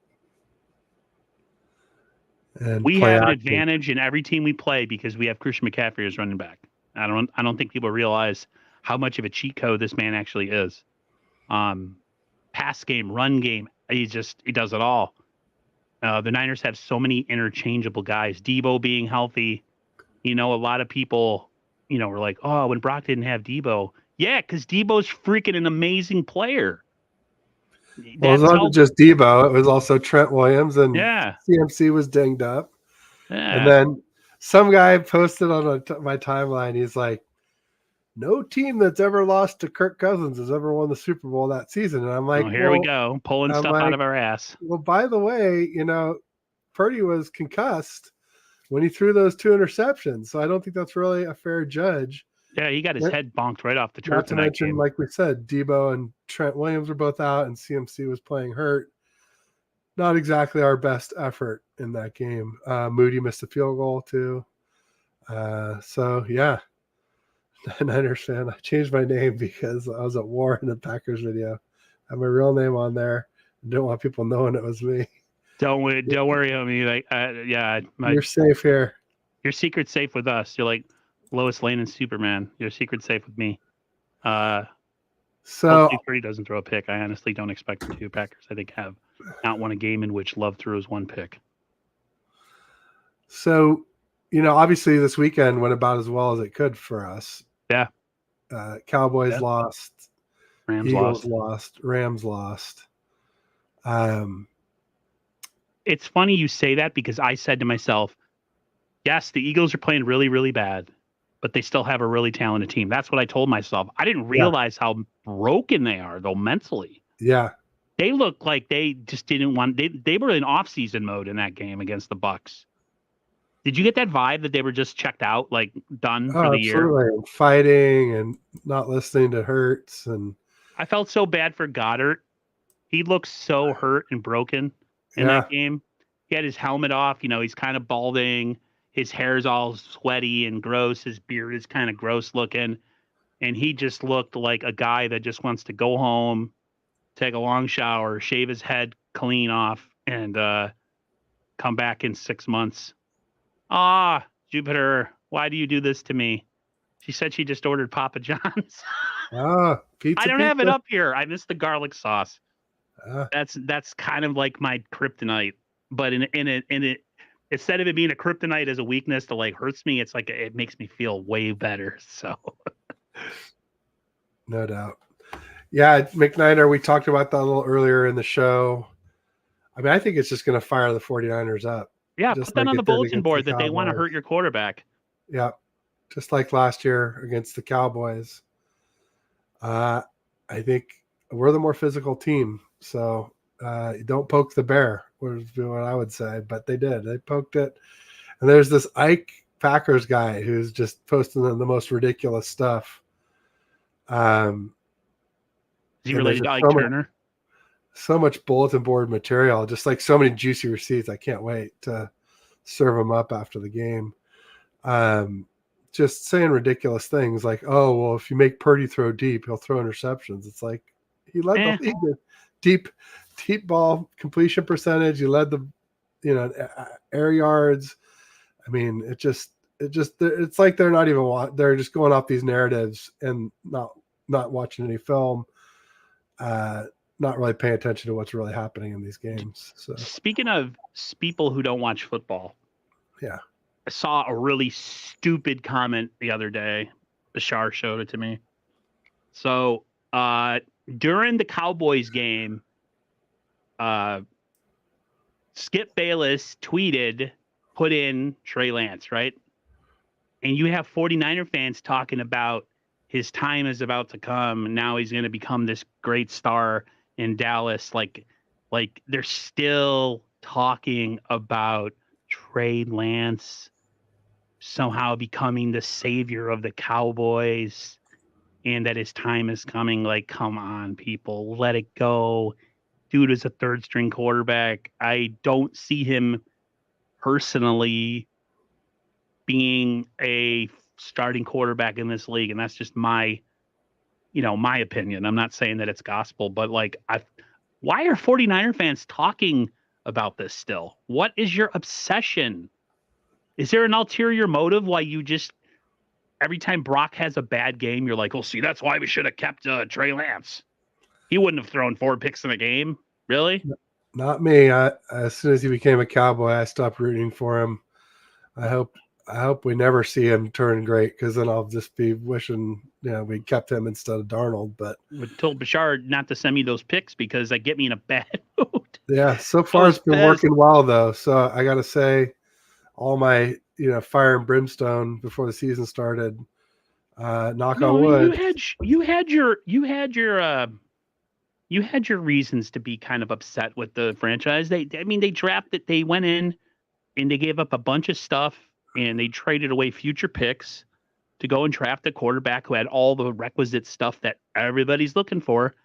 And we have an advantage in every team we play because we have Christian McCaffrey as running back. I don't think people realize how much of a cheat code this man actually is. Pass game, run game, he does it all. The Niners have so many interchangeable guys. Debo being healthy, a lot of people, were like, oh, when Brock didn't have Debo. Yeah, because Debo's freaking an amazing player. Well, it wasn't just Debo. It was also Trent Williams, and CMC was dinged up. Yeah. And then some guy posted on my timeline, he's like, no team that's ever lost to Kirk Cousins has ever won the Super Bowl that season. And I'm like, here we go, pulling stuff out of our ass. Well, by the way, Purdy was concussed when he threw those 2 interceptions. So I don't think that's really a fair judge. Yeah, he got his head bonked right off the turf. Not to mention, like we said, Debo and Trent Williams were both out, and CMC was playing hurt. Not exactly our best effort in that game. Moody missed a field goal too. So yeah, Niners fan. I changed my name because I was at war in the Packers video. I have my real name on there. I didn't want people knowing it was me. Don't worry, homie. Like, you're safe here. Your secret's safe with us. You're like Lois Lane and Superman. Your secret's safe with me. So hopefully Purdy doesn't throw a pick. I honestly don't expect the 2 Packers. I think have not won a game in which Love throws 1 pick. So, obviously this weekend went about as well as it could for us. Yeah. Cowboys lost. Eagles lost. Rams lost. It's funny you say that because I said to myself, yes, the Eagles are playing really, really bad, but they still have a really talented team. That's what I told myself. I didn't realize how broken they are, though, mentally. Yeah. They look like they just didn't want. They were in off-season mode in that game against the Bucs. Did you get that vibe that they were just checked out, like done for Oh, the year? absolutely. And fighting and not listening to Hurts. And I felt so bad for Goddard. He looked so hurt and broken in that yeah, game. He had his helmet off. He's kind of balding. His hair's all sweaty and gross. His beard is kind of gross looking. And he just looked like a guy that just wants to go home, take a long shower, shave his head clean off, and come back in 6 months. Ah, Jupiter, why do you do this to me? She said she just ordered Papa John's. I pizza, don't have it pizza. up here. I missed the garlic sauce. Ah, That's kind of like my kryptonite. But in it, instead of it being a kryptonite as a weakness that like hurts me, it's like it makes me feel way better. So no doubt. Yeah, McNiner, we talked about that a little earlier in the show. I mean, I think it's just going to fire the 49ers up, yeah, just put that like on the it did bulletin against the board that they want to Cowboys. hurt your quarterback. Yeah, just like last year against the Cowboys. I think we're the more physical team. So don't poke the bear, would be what I would say. But they did. They poked it. And there's this Ike Packers guy who's just posting the most ridiculous stuff. Is he And there's related to just Ike Turner? so much bulletin board material, just like so many juicy receipts. I can't wait to serve them up after the game. Just saying ridiculous things like, oh, well, if you make Purdy throw deep, he'll throw interceptions. It's like he led the league in deep ball completion percentage. He led the, air yards. I mean, it's like they're not even, they're just going off these narratives and not watching any film, not really paying attention to what's really happening in these games. So, Speaking of people who don't watch football, yeah. I saw a really stupid comment the other day. Bashar showed it to me. So during the Cowboys game, Skip Bayless tweeted, put in Trey Lance, right? And you have 49er fans talking about his time is about to come. And now he's going to become this great star in Dallas. Like they're still talking about Trey Lance somehow becoming the savior of the Cowboys and that his time is coming. Like, come on, people, let it go. Dude is a third string quarterback. I don't see him personally being a starting quarterback in this league. And that's just my opinion. I'm not saying that it's gospel, but like, why are 49er fans talking about this still? What is your obsession? Is there an ulterior motive why you just every time Brock has a bad game, you're like, "Well, see, that's why we should have kept Trey Lance. He wouldn't have thrown 4 picks in a game." Really? Not me. As soon as he became a Cowboy, I stopped rooting for him. I hope we never see him turn great, because then I'll just be wishing we kept him instead of Darnold. But I told Bashar not to send me those picks because they get me in a bad mood. yeah, so I far was it's been pissed. working well though. So I got to say, all my fire and brimstone before the season started. Knock No, on I mean wood. you had your reasons to be kind of upset with the franchise. They drafted, they went in and they gave up a bunch of stuff and they traded away future picks to go and draft a quarterback who had all the requisite stuff that everybody's looking for.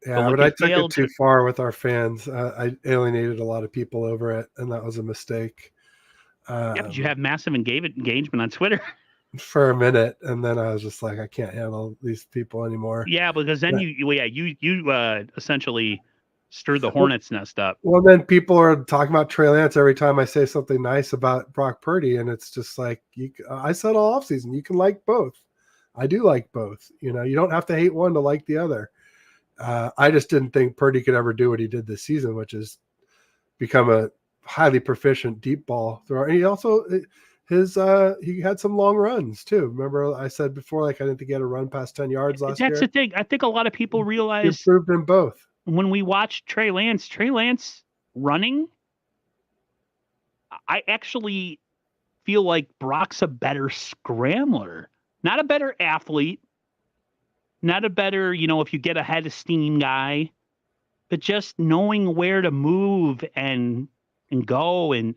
Yeah, Look, but I it took it failed. too far with our fans. I alienated a lot of people over it, and that was a mistake. Yeah, but you have massive engagement on Twitter. For a minute, and then I was just like, I can't handle these people anymore. Yeah, because then you essentially stirred the Well, hornet's nest up. well, then people are talking about Trey Lance every time I say something nice about Brock Purdy, and it's just like I said all offseason, you can like both. I do like both. You don't have to hate one to like the other. I just didn't think Purdy could ever do what he did this season, which is become a highly proficient deep ball thrower. And he also he had some long runs too. Remember I said before, like I didn't think he had a run past 10 yards last year. That's the thing. I think a lot of people He realize improved in both. when we watch Trey Lance running, I actually feel like Brock's a better scrambler, not a better athlete, not a better, if you get a head of steam guy, but just knowing where to move and go and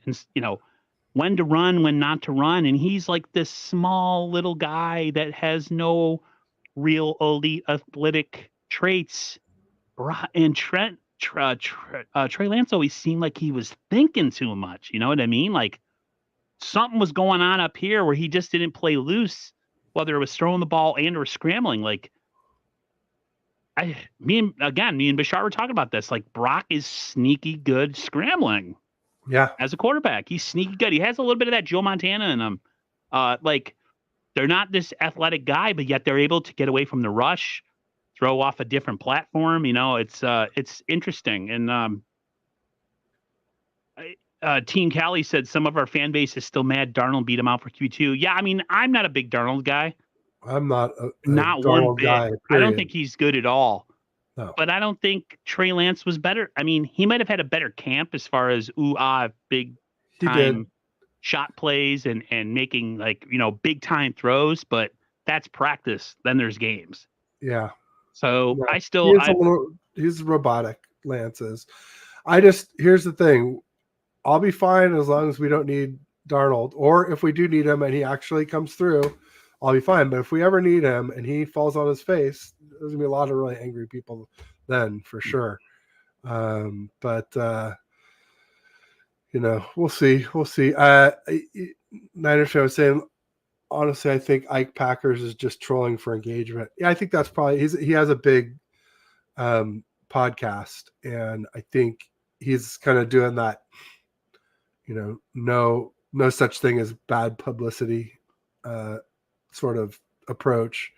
when to run, when not to run. And he's like this small little guy that has no real elite athletic traits. And Trey Lance always seemed like he was thinking too much. You know what I mean? Like something was going on up here where he just didn't play loose, whether it was throwing the ball and or scrambling. Like me and Bashar were talking about this. Like Brock is sneaky good scrambling. Yeah. As a quarterback, he's sneaky good. He has a little bit of that Joe Montana in him. Like they're not this athletic guy, but yet they're able to get away from the rush, throw off a different platform. You know, it's interesting. And Team Cali said some of our fan base is still mad Darnold beat him out for Q2. Yeah, I mean, I'm not a big Darnold guy. I'm not a Not one Darnold bit. guy. I don't think he's good at all. No. But I don't think Trey Lance was better. I mean, he might have had a better camp as far as big time shot plays and making like, you know, big time throws, but that's practice. Then there's games. Yeah. So Yeah. He's robotic, Lance is. Here's the thing. I'll be fine as long as we don't need Darnold, or if we do need him and he actually comes through, I'll be fine. But if we ever need him and he falls on his face, there's gonna be a lot of really angry people then for sure. But you know, we'll see. Niners fan was saying, honestly, I think Ike Packers is just trolling for engagement. Yeah, I think that's probably he has a big podcast, and I think he's kind of doing that. You know, no such thing as bad publicity sort of approach.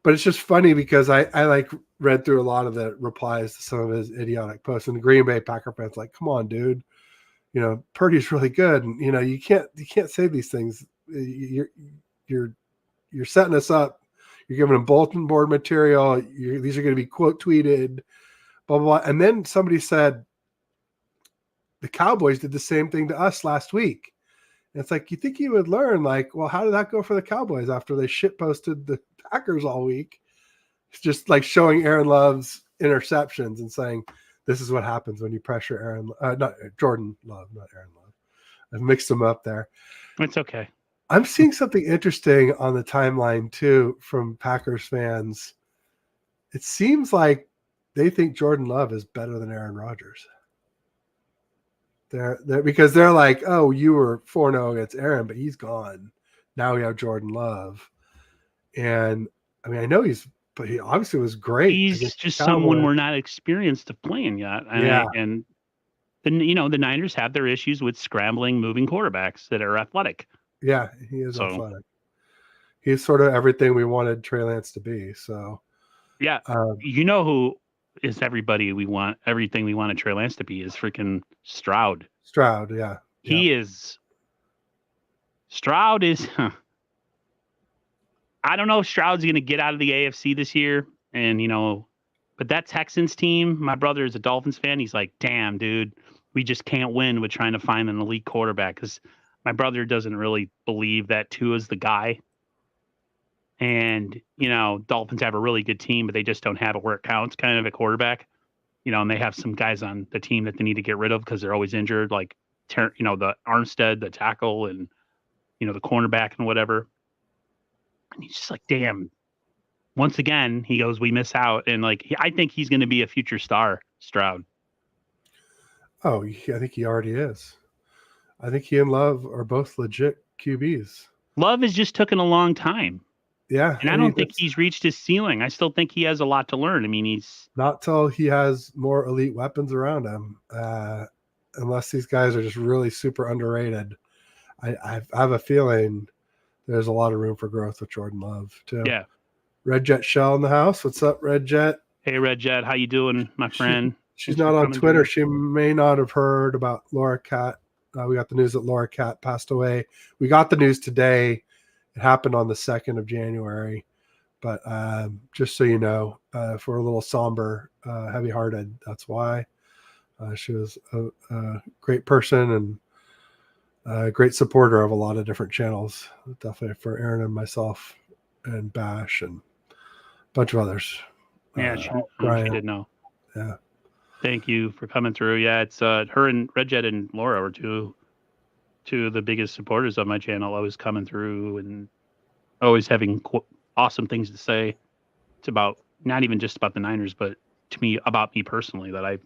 But it's just funny because I like read through a lot of the replies to some of his idiotic posts, and the Green Bay Packer fans like, come on, dude, you know, Purdy's really good, and you know, you can't say these things. You're setting us up. You're giving them bulletin board material. These are going to be quote tweeted, blah, blah, blah. And then somebody said, the Cowboys did the same thing to us last week. And it's like, you think you would learn, like, well, how did that go for the Cowboys after they shit posted the Packers all week? It's just like showing Aaron Love's interceptions and saying, this is what happens when you pressure Jordan Love, not Aaron Love. I've mixed them up there. It's okay. I'm seeing something interesting on the timeline too from Packers fans. It seems like they think Jordan Love is better than Aaron Rodgers. They're because they're like, oh, you were 4-0 against Aaron, but he's gone. Now we have Jordan Love. And I mean, I know but he obviously was great. He's just someone we're not experienced of playing yet. And then, you know, the Niners have their issues with scrambling, moving quarterbacks that are athletic. Yeah, he is athletic. He's sort of everything we wanted Trey Lance to be. So, yeah, you know who is everything we wanted Trey Lance to be is freaking Stroud. Stroud, yeah. Stroud is. I don't know if Stroud's going to get out of the AFC this year, and you know, but that Texans team, my brother is a Dolphins fan. He's like, damn, dude, we just can't win with trying to find an elite quarterback because my brother doesn't really believe that Tua's the guy. And, you know, Dolphins have a really good team, but they just don't have a where it counts kind of a quarterback. You know, and they have some guys on the team that they need to get rid of because they're always injured, like, you know, the Armstead, the tackle, and, you know, the cornerback and whatever. And he's just like, damn. Once again, he goes, we miss out. And, like, I think he's going to be a future star, Stroud. Oh, I think he already is. I think he and Love are both legit QBs. Love has just taken a long time. Yeah. And I don't think he's reached his ceiling. I still think he has a lot to learn. I mean, he's not till he has more elite weapons around him. Unless these guys are just really super underrated. I have a feeling there's a lot of room for growth with Jordan Love too. Yeah. Red Jet Shell in the house. What's up, Red Jet? Hey, Red Jet. How you doing, my friend? She's not on Twitter. She may not have heard about Laura Cat. We got the news that Laura Cat passed away. We got the news today. It happened on the 2nd of January. But just so you know, if we're a little somber, heavy-hearted, that's why. She was a great person and a great supporter of a lot of different channels. Definitely for Aaron and myself and Bash and a bunch of others. Yeah, she did know. Yeah. Thank you for coming through. Yeah, it's her and Red Jet and Laura were two two of the biggest supporters of my channel, always coming through and always having awesome things to say. It's about not even just about the Niners, but to me, about me personally, that I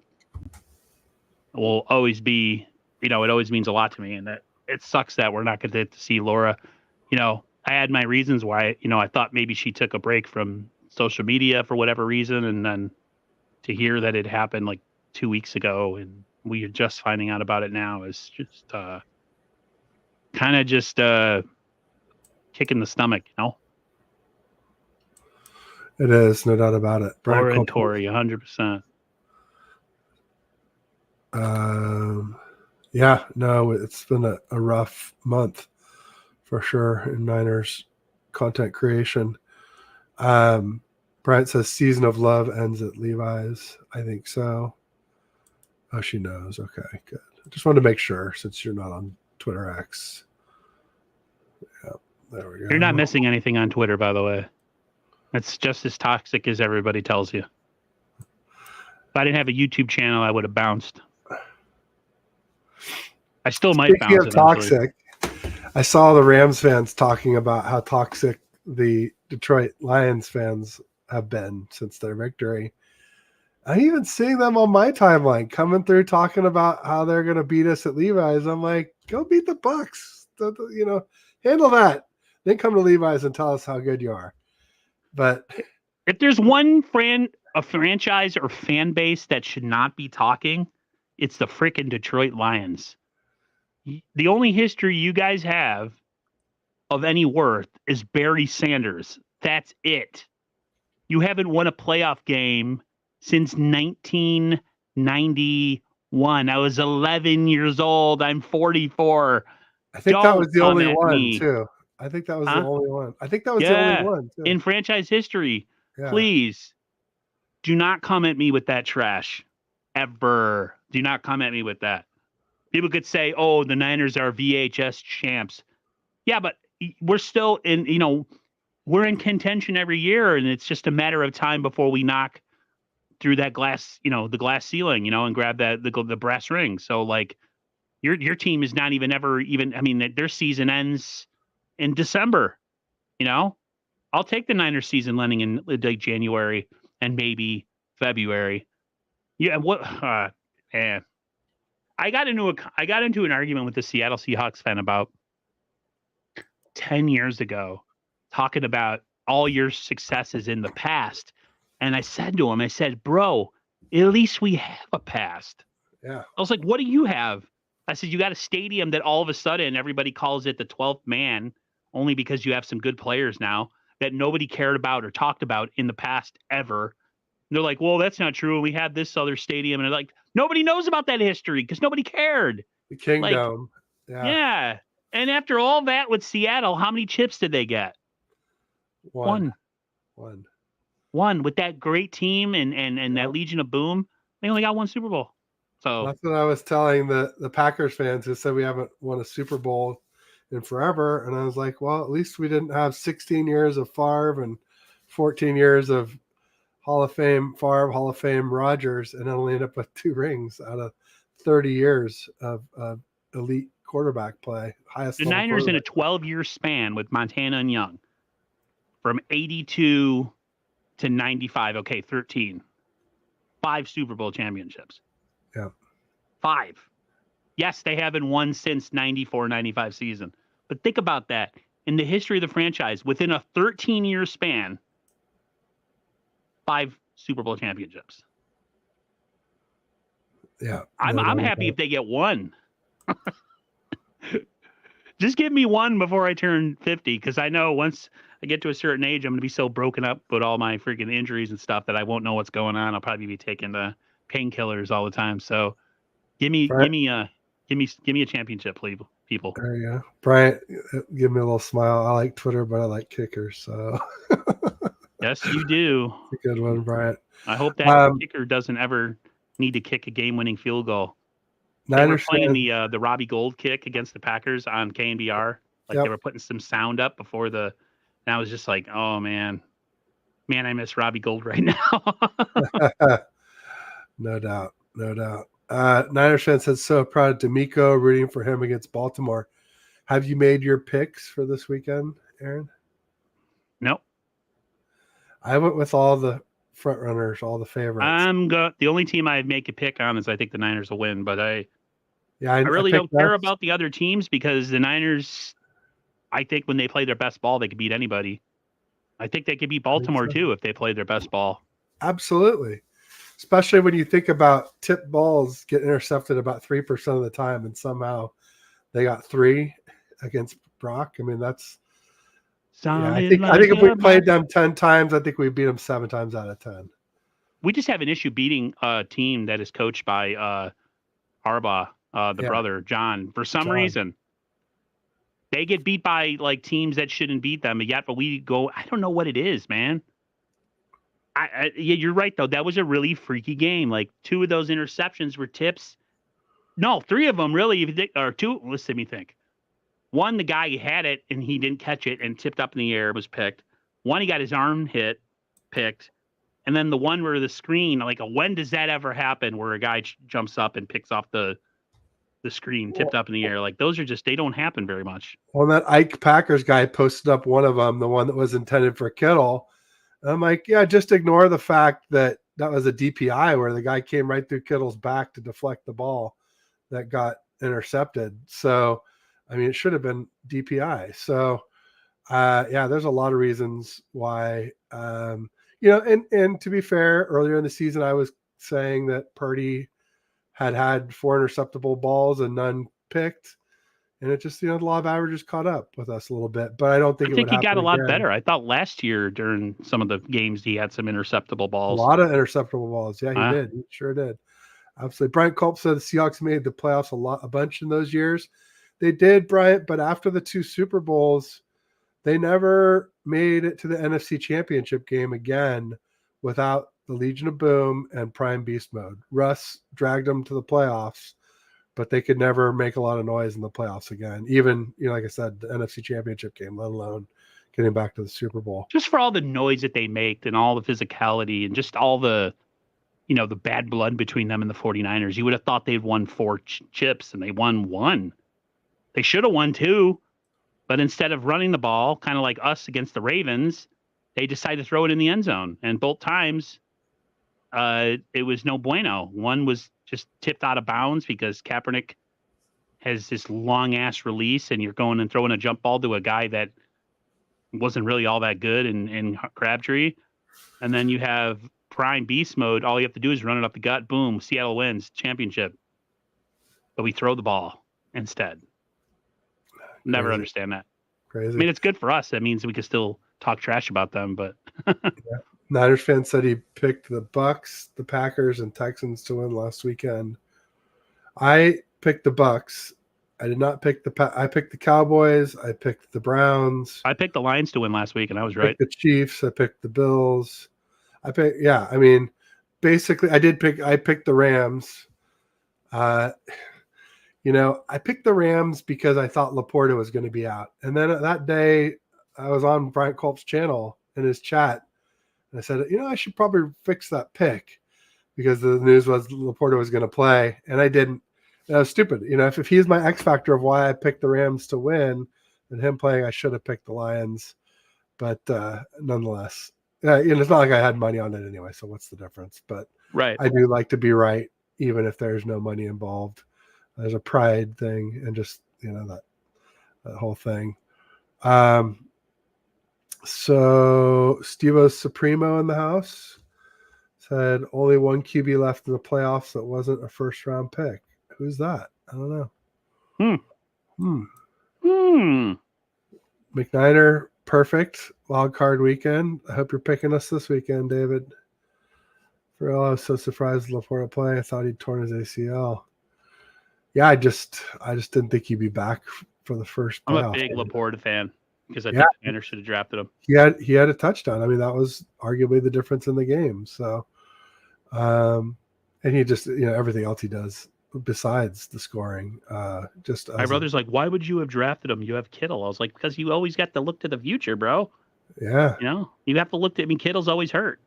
will always be, it always means a lot to me. And that it sucks that we're not going to see Laura. I had my reasons why, I thought maybe she took a break from social media for whatever reason. And then to hear that it happened like 2 weeks ago and we are just finding out about it now is just kind of just kick in the stomach, It is, no doubt about it. Laura and Tori, 100%. Yeah, no, it's been a rough month for sure in Niners content creation. Bryant says season of love ends at Levi's. I think so. Oh, she knows. Okay, good. I just wanted to make sure since you're not on Twitter X. Yeah, there we go. You're not missing anything on Twitter, by the way. It's just as toxic as everybody tells you. If I didn't have a YouTube channel, I would have bounced. I still might bounce. Speaking of toxic, I saw the Rams fans talking about how toxic the Detroit Lions fans have been since their victory. I'm even seeing them on my timeline coming through talking about how they're going to beat us at Levi's. I'm like, go beat the Bucks. Handle that. Then come to Levi's and tell us how good you are. But if there's one a franchise or fan base that should not be talking, it's the frickin' Detroit Lions. The only history you guys have of any worth is Barry Sanders. That's it. You haven't won a playoff game since 1991. I was 11 years old. I'm 44. I think that was the only one, too. I think that was the only one. The only one, too. In franchise history. Yeah. Please do not come at me with that trash. Ever. Do not come at me with that. People could say, oh, the Niners are VHS champs. Yeah, but we're still we're in contention every year, and it's just a matter of time before we knock through that glass, the glass ceiling, and grab the brass ring. So like your team is not their season ends in December, I'll take the Niners season ending in like January and maybe February. Yeah. Man. I got into an argument with the Seattle Seahawks fan about 10 years ago, talking about all your successes in the past. And I said to him, bro, at least we have a past. Yeah. I was like, what do you have? I said, you got a stadium that all of a sudden everybody calls it the 12th man, only because you have some good players now that nobody cared about or talked about in the past ever. And they're like, well, that's not true. We had this other stadium. And they're like, nobody knows about that history because nobody cared. The Kingdom. Yeah. And after all that with Seattle, how many chips did they get? One. With that great team and that Legion of Boom, they only got one Super Bowl. So that's what I was telling the Packers fans who said we haven't won a Super Bowl in forever. And I was like, well, at least we didn't have 16 years of Favre and 14 years of Hall of Fame Favre, Hall of Fame Rodgers, and only end up with 2 rings out of 30 years of elite quarterback play. The Niners in a 12-year span with Montana and Young from 82 to 95. Okay, 13. 5 Super Bowl championships. Yeah. 5. Yes, they haven't won since 94-95 season. But think about that. In the history of the franchise, within a 13-year span, 5 Super Bowl championships. Yeah. I'm happy if they get 1. Just give me 1 before I turn 50, because I know once I get to a certain age, I'm going to be so broken up with all my freaking injuries and stuff that I won't know what's going on. I'll probably be taking the painkillers all the time. So give me a championship, people. There you go. Bryant, give me a little smile. I like Twitter, but I like kickers. So yes, you do. It's a good one, Bryant. I hope that kicker doesn't ever need to kick a game-winning field goal. They were playing the Robbie Gould kick against the Packers on KNBR. They were putting some sound up before and I was just like, oh man, I miss Robbie Gould right now. No doubt. Niners fans said so proud of D'Amico rooting for him against Baltimore. Have you made your picks for this weekend, Aaron? Nope. I went with all the front runners, all the favorites. The only team I make a pick on is I think the Niners will win, but I really don't picked care us. about the other teams because the Niners, I think when they play their best ball, they could beat anybody. I think they could beat Baltimore too if they played their best ball. Absolutely. Especially when you think about tip balls get intercepted about 3% of the time, and somehow they got 3 against Brock. I mean, that's I think if we played them 10 times, I think we beat them 7 times out of 10. We just have an issue beating a team that is coached by Harbaugh, brother John. For some reason, they get beat by like teams that shouldn't beat them yet, but we go. I don't know what it is, man. Yeah, you're right though. That was a really freaky game. Like 2 of those interceptions were tips. No, 3 of them really. If you think, or 2. Listen, me think. 1, the guy had it and he didn't catch it and tipped up in the air, was picked. 1, he got his arm hit, picked. And then the one where the screen, like, when does that ever happen where a guy jumps up and picks off the screen tipped up in the air? Like, those are just, they don't happen very much. Well, that Ike Packers guy posted up one of them, the one that was intended for Kittle. And I'm like, yeah, just ignore the fact that was a DPI where the guy came right through Kittle's back to deflect the ball that got intercepted. So, I mean, it should have been DPI. So, there's a lot of reasons why, and to be fair, earlier in the season, I was saying that Purdy had 4 interceptable balls and none picked. And it just, the law of averages caught up with us a little bit, but I don't think he got a lot better. I thought last year during some of the games, he had some interceptable balls. A lot of interceptable balls. Yeah, he did. He sure did. Absolutely. Bryant Culp said the Seahawks made the playoffs a bunch in those years. They did, Bryant, but after the 2 Super Bowls, they never made it to the NFC Championship game again without the Legion of Boom and Prime Beast Mode. Russ dragged them to the playoffs, but they could never make a lot of noise in the playoffs again. Even, like I said, the NFC Championship game, let alone getting back to the Super Bowl. Just for all the noise that they make and all the physicality and just all the, the bad blood between them and the 49ers, you would have thought they'd won 4 chips and they won 1. They should have won 2, but instead of running the ball, kind of like us against the Ravens, they decided to throw it in the end zone. And both times, it was no bueno. One was just tipped out of bounds because Kaepernick has this long ass release, and you're going and throwing a jump ball to a guy that wasn't really all that good in Crabtree. And then you have Prime Beast Mode. All you have to do is run it up the gut. Boom. Seattle wins championship. But we throw the ball instead. Never understand that. Crazy. I mean, it's good for us. That means we can still talk trash about them, but Niners fan said he picked the Bucks, the Packers, and Texans to win last weekend. I picked the Bucks. I did not pick I picked the Cowboys. I picked the Browns. I picked the Lions to win last week, and I was right. The Chiefs. I picked the Bills. Basically, I picked the Rams. I picked the Rams because I thought Laporta was going to be out. And then that day, I was on Bryant Culp's channel in his chat. And I said, I should probably fix that pick because the news was Laporta was going to play. And I didn't. And I was stupid. If he's my X factor of why I picked the Rams to win and him playing, I should have picked the Lions. But nonetheless, it's not like I had money on it anyway. So what's the difference? But right. I do like to be right, even if there's no money involved. There's a pride thing and just, that whole thing. So Steve-O's Supremo in the house said only 1 QB left in the playoffs that wasn't a first round pick. Who's that? I don't know. McNiner, perfect. Wild card weekend. I hope you're picking us this weekend, David. For real, I was so surprised Laporta play. I thought he'd torn his ACL. Yeah, I just didn't think he'd be back for the first playoff. I'm a big Laporta fan because I think the Niners should have drafted him. He had a touchdown. I mean, that was arguably the difference in the game. So, and he just, everything else he does besides the scoring. My brother's like, why would you have drafted him? You have Kittle. I was like, because you always got to look to the future, bro. Yeah. You have to look at. Kittle's always hurt.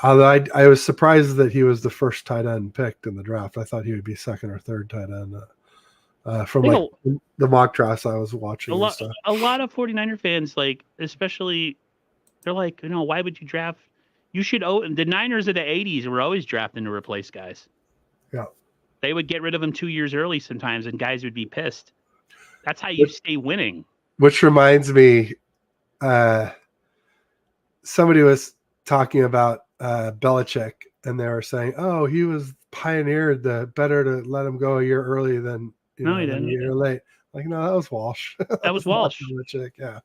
Although I was surprised that he was the first tight end picked in the draft. I thought he would be second or third tight end. from think like the mock drafts I was watching and stuff. a lot of 49er fans, like, especially, they're like, why would you draft? You should the Niners of the 80s were always drafting to replace guys. Yeah. They would get rid of them 2 years early sometimes, and guys would be pissed. That's how you stay winning. Which reminds me, somebody was talking about Belichick, and they were saying, "Oh, he was pioneered the better to let him go a year early than He than didn't. a year late." Like, no, that was Walsh. That was Walsh. Belichick, yeah.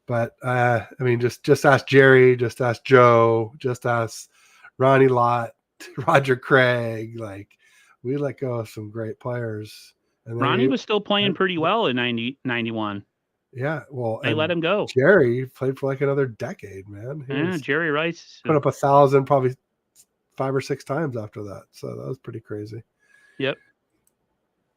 But I mean, just ask Jerry, just ask Joe, just ask Ronnie Lott, Roger Craig. Like, we let go of some great players. And Ronnie was still playing pretty well in 91. Yeah, well, they let him go. Jerry played for like another decade, man. Jerry Rice put up 1,000 probably 5 or 6 times after that. So that was pretty crazy. Yep.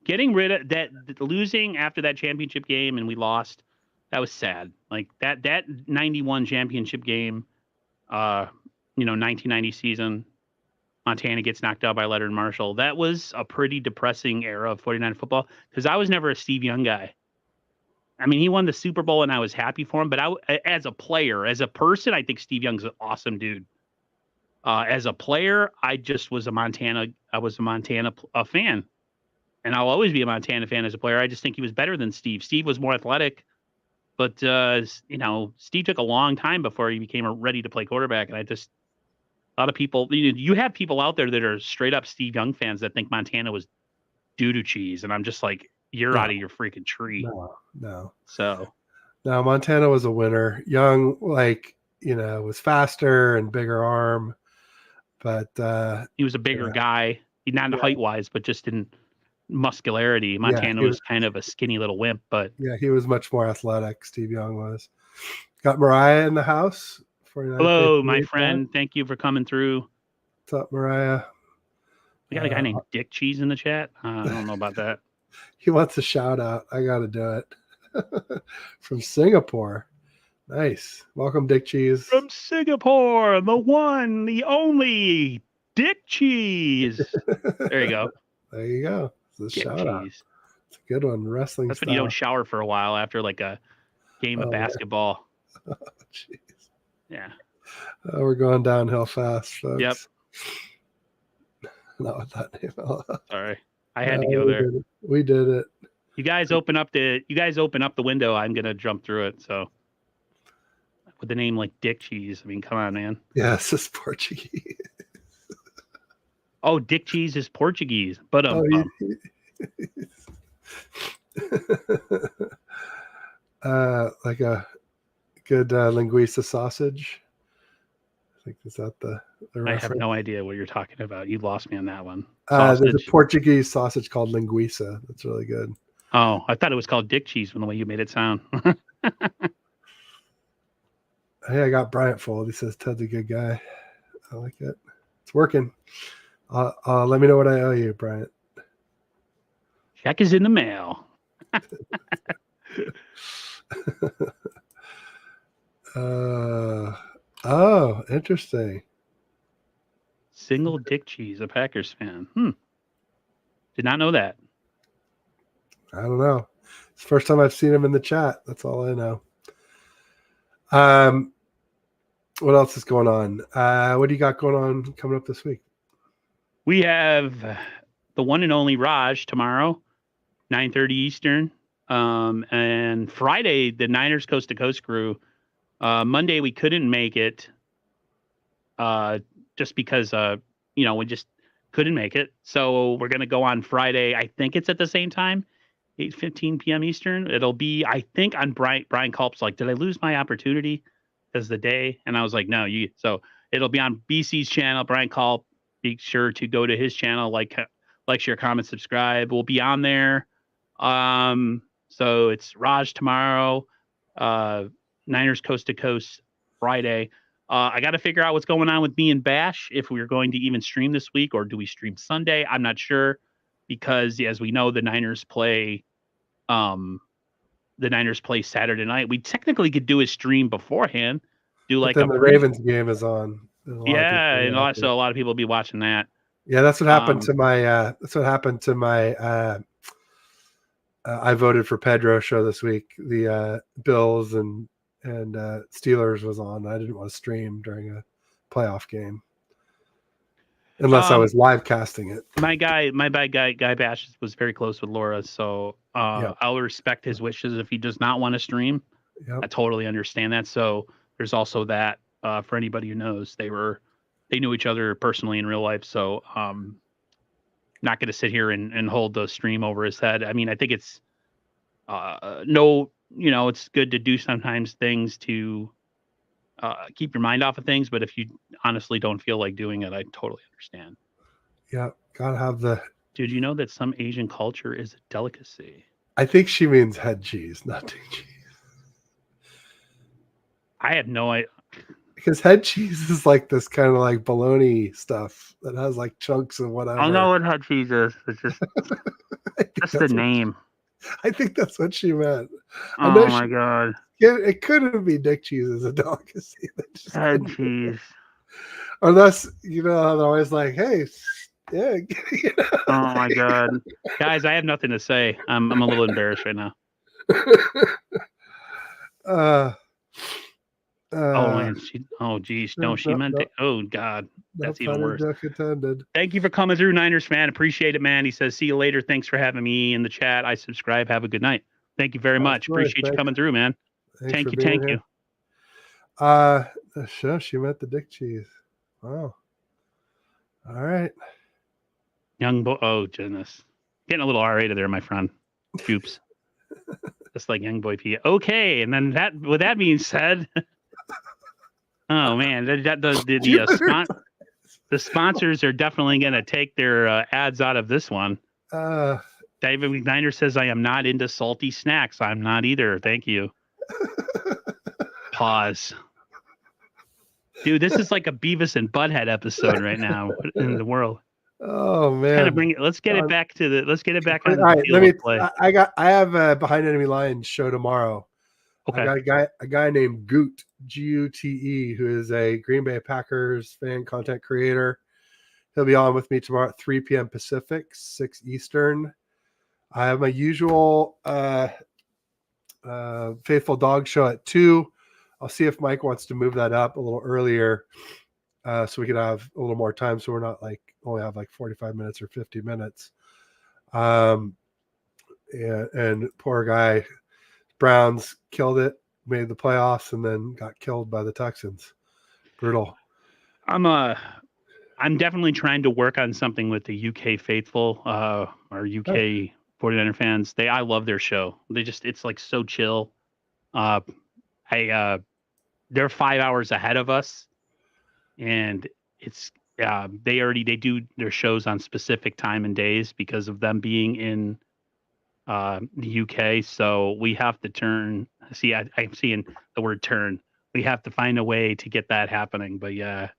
Getting rid of that, losing after that championship game, and we lost. That was sad. Like that 91 championship game, 1990 season, Montana gets knocked out by Leonard Marshall. That was a pretty depressing era of 49 football because I was never a Steve Young guy. I mean, he won the Super Bowl and I was happy for him, but as a player, as a person, I think Steve Young's an awesome dude. As a player, I was a Montana fan, and I'll always be a Montana fan as a player. I just think he was better than Steve. Steve was more athletic, but Steve took a long time before he became ready to play quarterback. And a lot of people, you have people out there that are straight up Steve Young fans that think Montana was doo-doo cheese, and I'm just like, you're out of your freaking tree. No. So, no, Montana was a winner. Young, was faster and bigger arm, but he was a bigger guy. Not height-wise, but just in muscularity. Montana was kind of a skinny little wimp, but yeah, he was much more athletic. Steve Young was. Got Mariah in the house. Hello, my friend. Thank you for coming through. What's up, Mariah? We got a guy named Dick Cheese in the chat. I don't know about that. He wants a shout out. I got to do it. From Singapore. Nice. Welcome, Dick Cheese. From Singapore, the one, the only Dick Cheese. There you go. There you go. It's a shout out. It's a good one. Wrestling. That's when you don't shower for a while after like a game of basketball. Oh, jeez. Yeah. We're going downhill fast, folks. Yep. Not with that name. Sorry. I had to go there. We did it. You guys open up the window. I'm gonna jump through it. So with the name like Dick Cheese, I mean, come on, man. Yes, it's Portuguese. Oh, Dick Cheese is Portuguese, but like a good linguiça sausage. I think is that the reference? I have no idea what you're talking about. You lost me on that one. There's a Portuguese sausage called linguiça. That's really good. Oh, I thought it was called Dick Cheese from the way you made it sound. Hey, I got Bryant fold. He says Ted's a good guy. I like it. It's working. Let me know what I owe you, Bryant. Check is in the mail. Oh, interesting. Single Dick Cheese, a Packers fan. Did not know that. I don't know. It's the first time I've seen him in the chat. That's all I know. What else is going on? What do you got going on coming up this week? We have the one and only Raj tomorrow, 9:30 Eastern. And Friday, the Niners Coast to Coast crew. Monday, we couldn't make it just because, we just couldn't make it. So we're going to go on Friday. I think it's at the same time, 8:15 p.m. Eastern. It'll be, I think, on Brian Culp's like, did I lose my opportunity as the day? And I was like, no, so it'll be on BC's channel, Brian Culp. Be sure to go to his channel, like, share, comment, subscribe. We'll be on there. So it's Raj tomorrow, Niners Coast to Coast Friday. I got to figure out what's going on with me and Bash, if we're going to even stream this week, or do we stream Sunday? I'm not sure, because as we know, the Niners play Saturday night. We technically could do a stream beforehand. But then the Ravens game is on. Yeah, and also a lot of people will be watching that. Yeah, that's what happened to my. That's what happened to my I voted for Pedro show this week. The Bills and Steelers was on. I didn't want to stream during a playoff game unless I was live casting it. My bad guy Bash was very close with Laura, so I'll respect his wishes if he does not want to stream. Yep. I totally understand that. So there's also that for anybody who knows they knew each other personally in real life. So not going to sit here and hold the stream over his head. I mean, I think it's it's good to do sometimes things to keep your mind off of things. But if you honestly don't feel like doing it, I totally understand. Yeah, gotta have the. Did you know that some Asian culture is a delicacy? I think she means head cheese, not dick cheese. I have no idea. Because head cheese is like this kind of like bologna stuff that has like chunks of whatever. I know what head cheese is. It's just the name. I think that's what she meant. Oh my god! It couldn't be dick cheese as a delicacy. Head cheese. Unless they're always like, hey, yeah. Oh my god, guys! I have nothing to say. I'm a little embarrassed right now. Oh man, geez, no, she meant it. Oh god, that's even worse. Thank you for coming through, Niners fan. Appreciate it, man. He says, "See you later. Thanks for having me in the chat. I subscribe. Have a good night. Thank you very much. Appreciate you coming through, man. Thank you. Sure, she meant the dick cheese. Wow. All right. Young boy. Oh goodness, getting a little R-rated there, my friend. Oops. Just like young boy P. Okay, and then with that being said. Oh man, the sponsors are definitely going to take their ads out of this one. David McNiner says, "I am not into salty snacks. I'm not either. Thank you." Pause. Dude, this is like a Beavis and Butthead episode right now in the world. Oh man! Let's get it back on. All right, let me. I have a Behind Enemy Lines show tomorrow. Okay. I got a guy named Goot, Gute, who is a Green Bay Packers fan content creator. He'll be on with me tomorrow at 3 p.m. Pacific, 6 Eastern. I have my usual Faithful Dog show at 2. I'll see if Mike wants to move that up a little earlier so we can have a little more time so we're not only have 45 minutes or 50 minutes. And poor guy, Browns killed it, made the playoffs, and then got killed by the Texans. Brutal. I'm definitely trying to work on something with the UK faithful, or UK 49er fans. I love their show. It's like so chill. They're 5 hours ahead of us, and it's they do their shows on specific time and days because of them being in the UK. So we have to turn. See, I'm seeing the word turn. We have to find a way to get that happening. But yeah.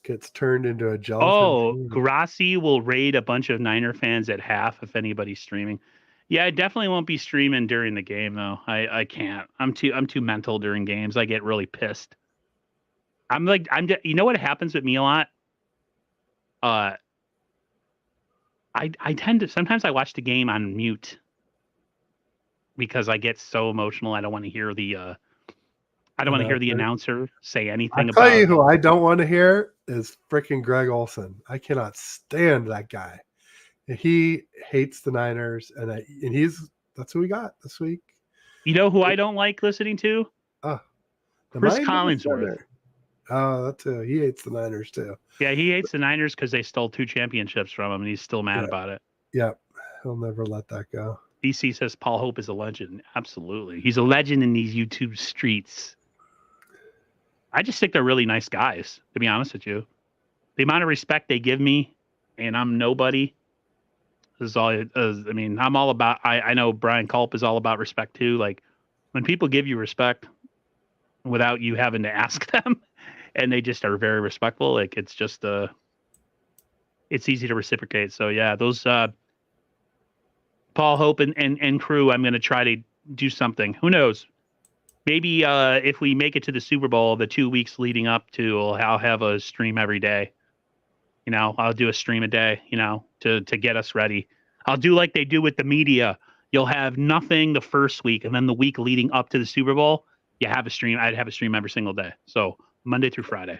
Gets turned into a jellyfish. Oh, Grassi will raid a bunch of Niner fans at half if anybody's streaming. Yeah, I definitely won't be streaming during the game though. I can't. I'm too mental during games. I get really pissed. You know what happens with me a lot? I tend to sometimes I watch the game on mute because I get so emotional. I don't want to hear the announcer say anything about. I'll tell you who I don't want to hear is freaking Greg Olson. I cannot stand that guy. He hates the Niners, and that's who we got this week. You know who I don't like listening to? Chris Collinsworth. Oh, that too. He hates the Niners too. Yeah, he hates the Niners because they stole 2 championships from him, and he's still mad about it. Yeah, he'll never let that go. DC says Paul Hope is a legend. Absolutely, he's a legend in these YouTube streets. I just think they're really nice guys, to be honest with you. The amount of respect they give me, and I'm nobody. This is all. I'm all about. I know Brian Culp is all about respect too. Like when people give you respect without you having to ask them, and they just are very respectful. Like it's just it's easy to reciprocate. So yeah, those Paul Hope and crew. I'm going to try to do something. Who knows? Maybe if we make it to the Super Bowl, the 2 weeks leading up to, I'll have a stream every day. I'll do a stream a day, to get us ready. I'll do like they do with the media. You'll have nothing the first week, and then the week leading up to the Super Bowl, you have a stream. I'd have a stream every single day. So Monday through Friday.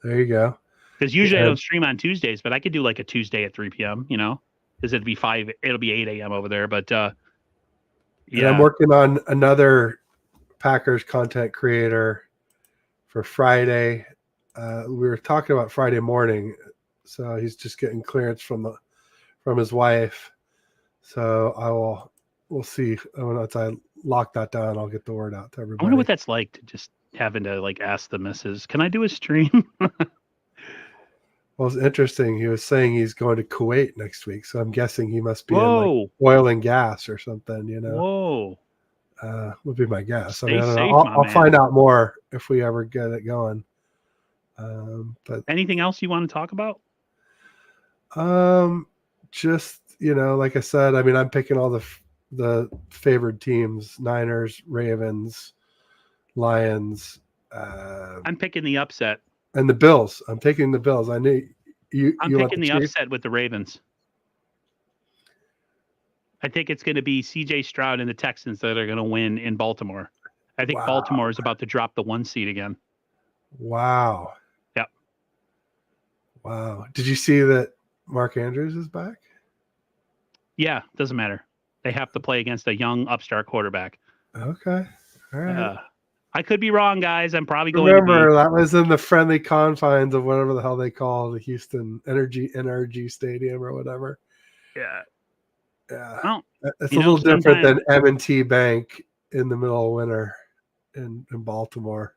There you go. Because usually I And, don't stream on Tuesdays, but I could do like a Tuesday at 3 p.m., because it'll be 8 a.m. over there. But and yeah, I'm working on another Packers content creator for Friday. We were talking about Friday morning, so he's just getting clearance from his wife. So we'll see. Once I lock that down, I'll get the word out to I everybody. wonder what that's like to just having to like ask the missus, can I do a stream? Well, it's interesting. He was saying he's going to Kuwait next week, so I'm guessing he must be in Whoa. like oil and gas or something. Whoa. Would be my guess. Stay I don't safe, know. my I'll man. find out more if we ever get it going. But anything else you want to talk about? Just like I said, I mean, I'm picking all the favored teams: Niners, Ravens, Lions. I'm picking the upset. And the Bills. I'm taking the Bills. I knew you. I'm picking the upset with the Ravens. I think it's going to be C.J. Stroud and the Texans that are going to win in Baltimore. I think Baltimore is about to drop the 1 seed again. Wow. Yep. Wow. Did you see that Mark Andrews is back? Yeah, doesn't matter. They have to play against a young upstart quarterback. Okay. All right. I could be wrong, guys. I'm probably going Remember, to be. that was in the friendly confines of whatever the hell they call the Houston NRG Stadium or whatever. Yeah. Yeah. Well, it's a little different than M&T Bank in the middle of winter in Baltimore.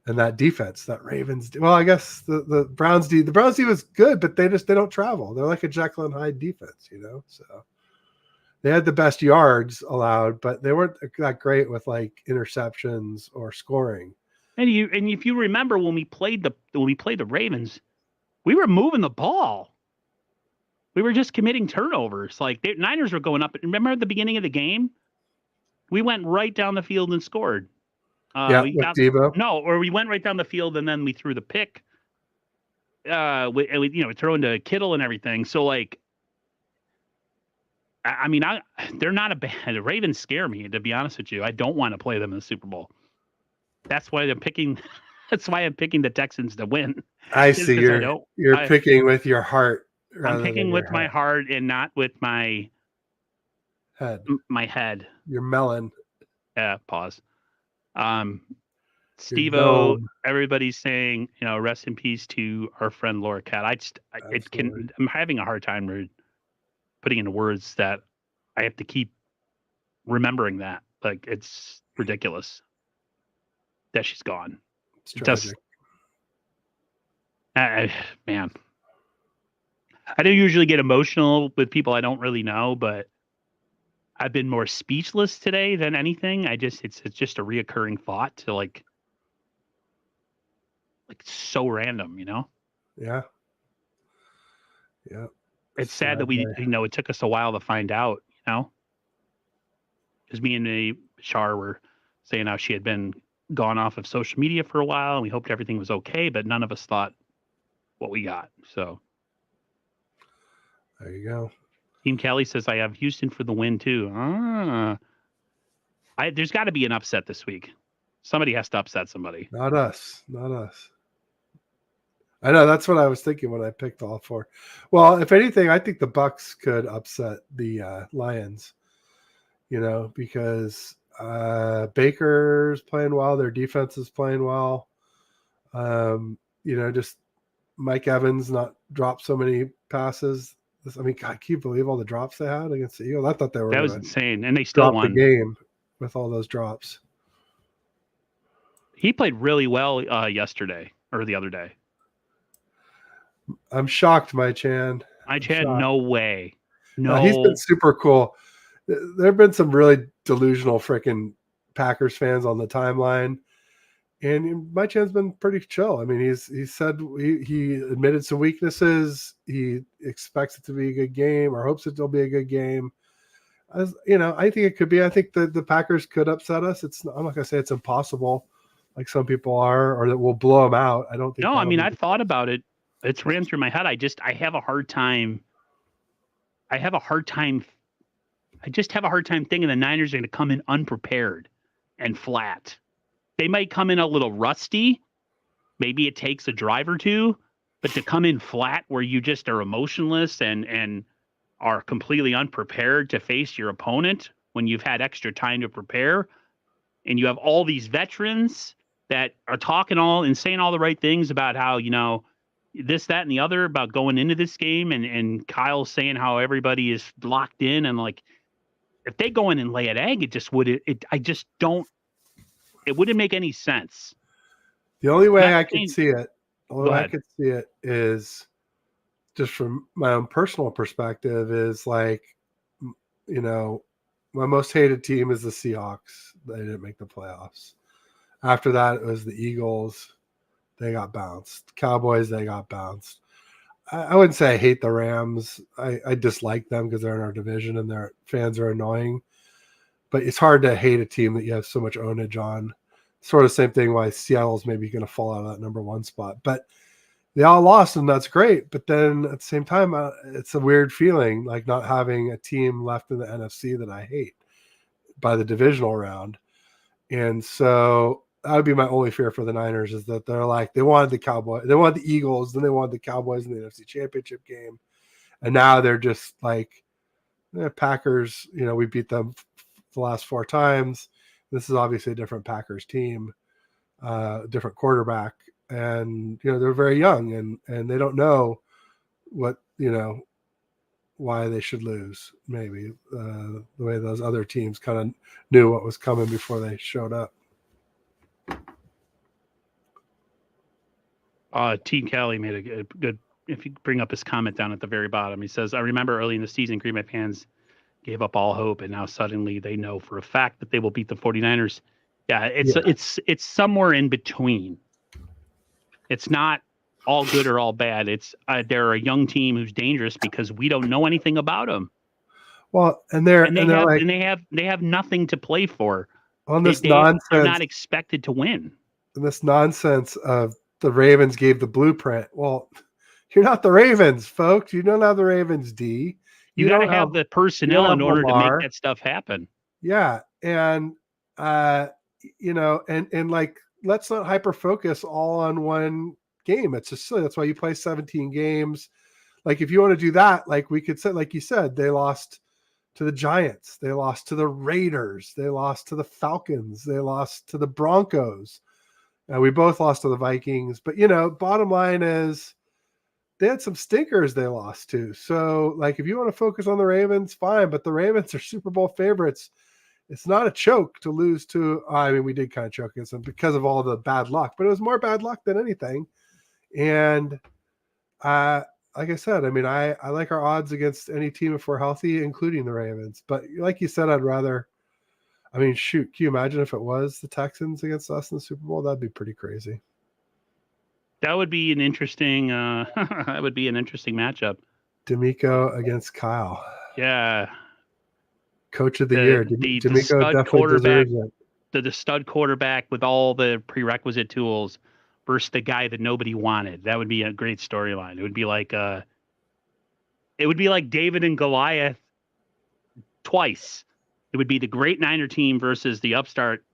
And that defense, that Ravens. Well, I guess the Browns D was good, but they don't travel. They're like a Jekyll and Hyde defense, So they had the best yards allowed, but they weren't that great with like interceptions or scoring. And if you remember when we played the Ravens, we were moving the ball. We were just committing turnovers. Like the Niners were going up. Remember at the beginning of the game, we went right down the field and scored. With Debo. No, or we went right down the field and then we threw the pick. We throw into Kittle and everything. So like, I mean, they're not a bad. The Ravens scare me, to be honest with you. I don't want to play them in the Super Bowl. That's why I'm picking. That's why I'm picking the Texans to win. I see. You're picking with your heart. I'm picking with my heart and not with my head. My head. Your melon. Yeah. Pause. Steve-O, everybody's saying, rest in peace to our friend Laura Cat. I'm having a hard time putting into words that I have to keep remembering that. Like, it's ridiculous that she's gone. It's tragic. Man, I don't usually get emotional with people I don't really know, but I've been more speechless today than anything. It's just a reoccurring thought to like so random, Yeah. Yeah. It's sad that it took us a while to find out, because me and Shar were saying how she had been gone off of social media for a while and we hoped everything was okay, but none of us thought what we got. So there you go. Team Kelly says I have Houston for the win too. There's got to be an upset this week. Somebody has to upset somebody. Not us. I know, that's what I was thinking when I picked all four. Well, if anything, I think the Bucks could upset the Lions. Because Baker's playing well, their defense is playing well. Just Mike Evans not drop so many passes. I mean, God, can you believe all the drops they had against the Eagles? I thought they were. That was insane, and they still won the game with all those drops. He played really well yesterday or the other day. I'm shocked, My Chan. No way. No, he's been super cool. There have been some really delusional freaking Packers fans on the timeline, and My Chan's been pretty chill. I mean, he said he admitted some weaknesses. He expects it to be a good game, or hopes it'll be a good game. I think it could be. I think the Packers could upset us. I'm not gonna say it's impossible, like some people are, or that we'll blow them out. I don't think. No, I mean, I've thought about it. It's ran through my head. I have a hard time I have a hard time. I just have a hard time thinking the Niners are going to come in unprepared and flat. They might come in a little rusty. Maybe it takes a drive or two, but to come in flat where you just are emotionless and are completely unprepared to face your opponent when you've had extra time to prepare, and you have all these veterans that are talking all and saying all the right things about how, this, that, and the other about going into this game, and Kyle saying how everybody is locked in, and like if they go in and lay an egg, it just would I just don't it wouldn't make any sense. The only way Not I could saying, see it, go ahead. is just from my own personal perspective is like, my most hated team is the Seahawks. They didn't make the playoffs. After that, it was the Eagles. They got bounced. Cowboys, they got bounced. I wouldn't say I hate the Rams. I dislike them because they're in our division and their fans are annoying. But it's hard to hate a team that you have so much ownage on. Sort of same thing why Seattle's maybe going to fall out of that number one spot. But they all lost, and that's great. But then at the same time, it's a weird feeling like not having a team left in the NFC that I hate by the divisional round. And so that would be my only fear for the Niners is that they're like, they wanted the Eagles, then they wanted the Cowboys in the NFC Championship game. And now they're just like, Packers, we beat them the last 4 times. This is obviously a different Packers team, different quarterback. And, they're very young and they don't know what, why they should lose, maybe the way those other teams kind of knew what was coming before they showed up. T. Kelly made a good, if you bring up his comment down at the very bottom, he says, I remember early in the season, Green Bay fans gave up all hope, and now suddenly they know for a fact that they will beat the 49ers. Yeah, it's somewhere in between. It's not all good or all bad. It's they're a young team who's dangerous because we don't know anything about them. Well, they have nothing to play for. On this nonsense, they're not expected to win. And this nonsense of the Ravens gave the blueprint. Well, you're not the Ravens, folks. You don't have the Ravens D. You got to have the personnel in order to make that stuff happen. Yeah, and and like, let's not hyper focus all on one game. It's just silly. That's why you play 17 games. Like, if you want to do that, like we could say, like you said, they lost to the Giants, they lost to the Raiders, they lost to the Falcons, they lost to the Broncos. We both lost to the Vikings, but bottom line is they had some stinkers they lost to. So, like, if you want to focus on the Ravens, fine, but the Ravens are Super Bowl favorites. It's not a choke to lose to. I mean, we did kind of choke against them because of all the bad luck, but it was more bad luck than anything. And like I said, I mean, I like our odds against any team if we're healthy, including the Ravens. But like you said, I'd rather. I mean, shoot, can you imagine if it was the Texans against us in the Super Bowl? That'd be pretty crazy. That would be an interesting matchup. D'Amico against Kyle. Yeah. Coach of the year. D'Amico definitely deserves it. The stud quarterback with all the prerequisite tools versus the guy that nobody wanted. That would be a great storyline. It would be like David and Goliath twice. It would be the great Niner team versus the upstart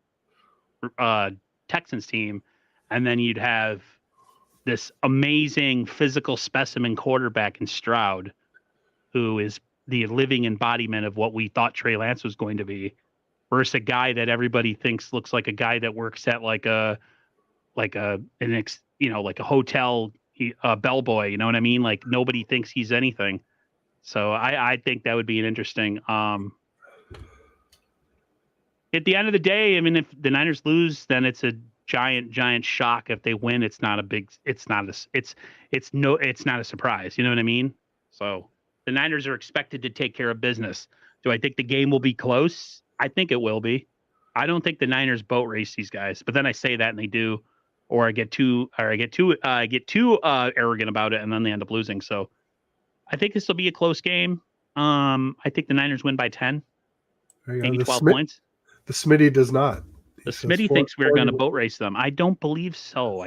Texans team, and then you'd have this amazing physical specimen quarterback in Stroud, who is the living embodiment of what we thought Trey Lance was going to be, versus a guy that everybody thinks looks like a guy that works at like a hotel bellboy. You know what I mean? Like, nobody thinks he's anything. So I think that would be an interesting. At the end of the day, I mean, if the Niners lose, then it's a giant shock. If they win, it's not a surprise. You know what I mean? So the Niners are expected to take care of business. Do I think the game will be close? I think it will be. I don't think the Niners boat race these guys, but then I say that and they do, or I get too arrogant about it and then they end up losing. So I think this will be a close game. I think the Niners win by 10, maybe 12 points. The Smitty does not. The Smitty thinks we're going to boat race them. I don't believe so.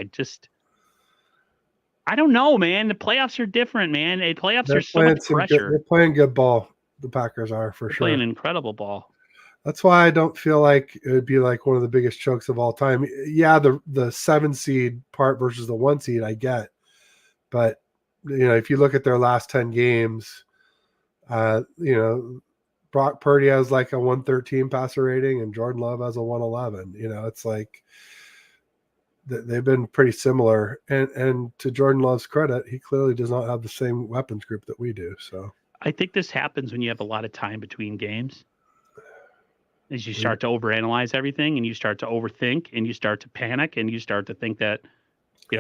I don't know, man. The playoffs are different, man. Playoffs They're are so much pressure. they're playing good ball. The Packers are for They're sure. playing incredible ball. That's why I don't feel like it would be like one of the biggest chokes of all time. Yeah, the 7 seed part versus the 1 seed, I get, but if you look at their last 10 games, Brock Purdy has like a 113 passer rating, and Jordan Love has a 111. It's like they've been pretty similar. And to Jordan Love's credit, he clearly does not have the same weapons group that we do. So I think this happens when you have a lot of time between games. As you start to overanalyze everything, and you start to overthink, and you start to panic, and you start to think that,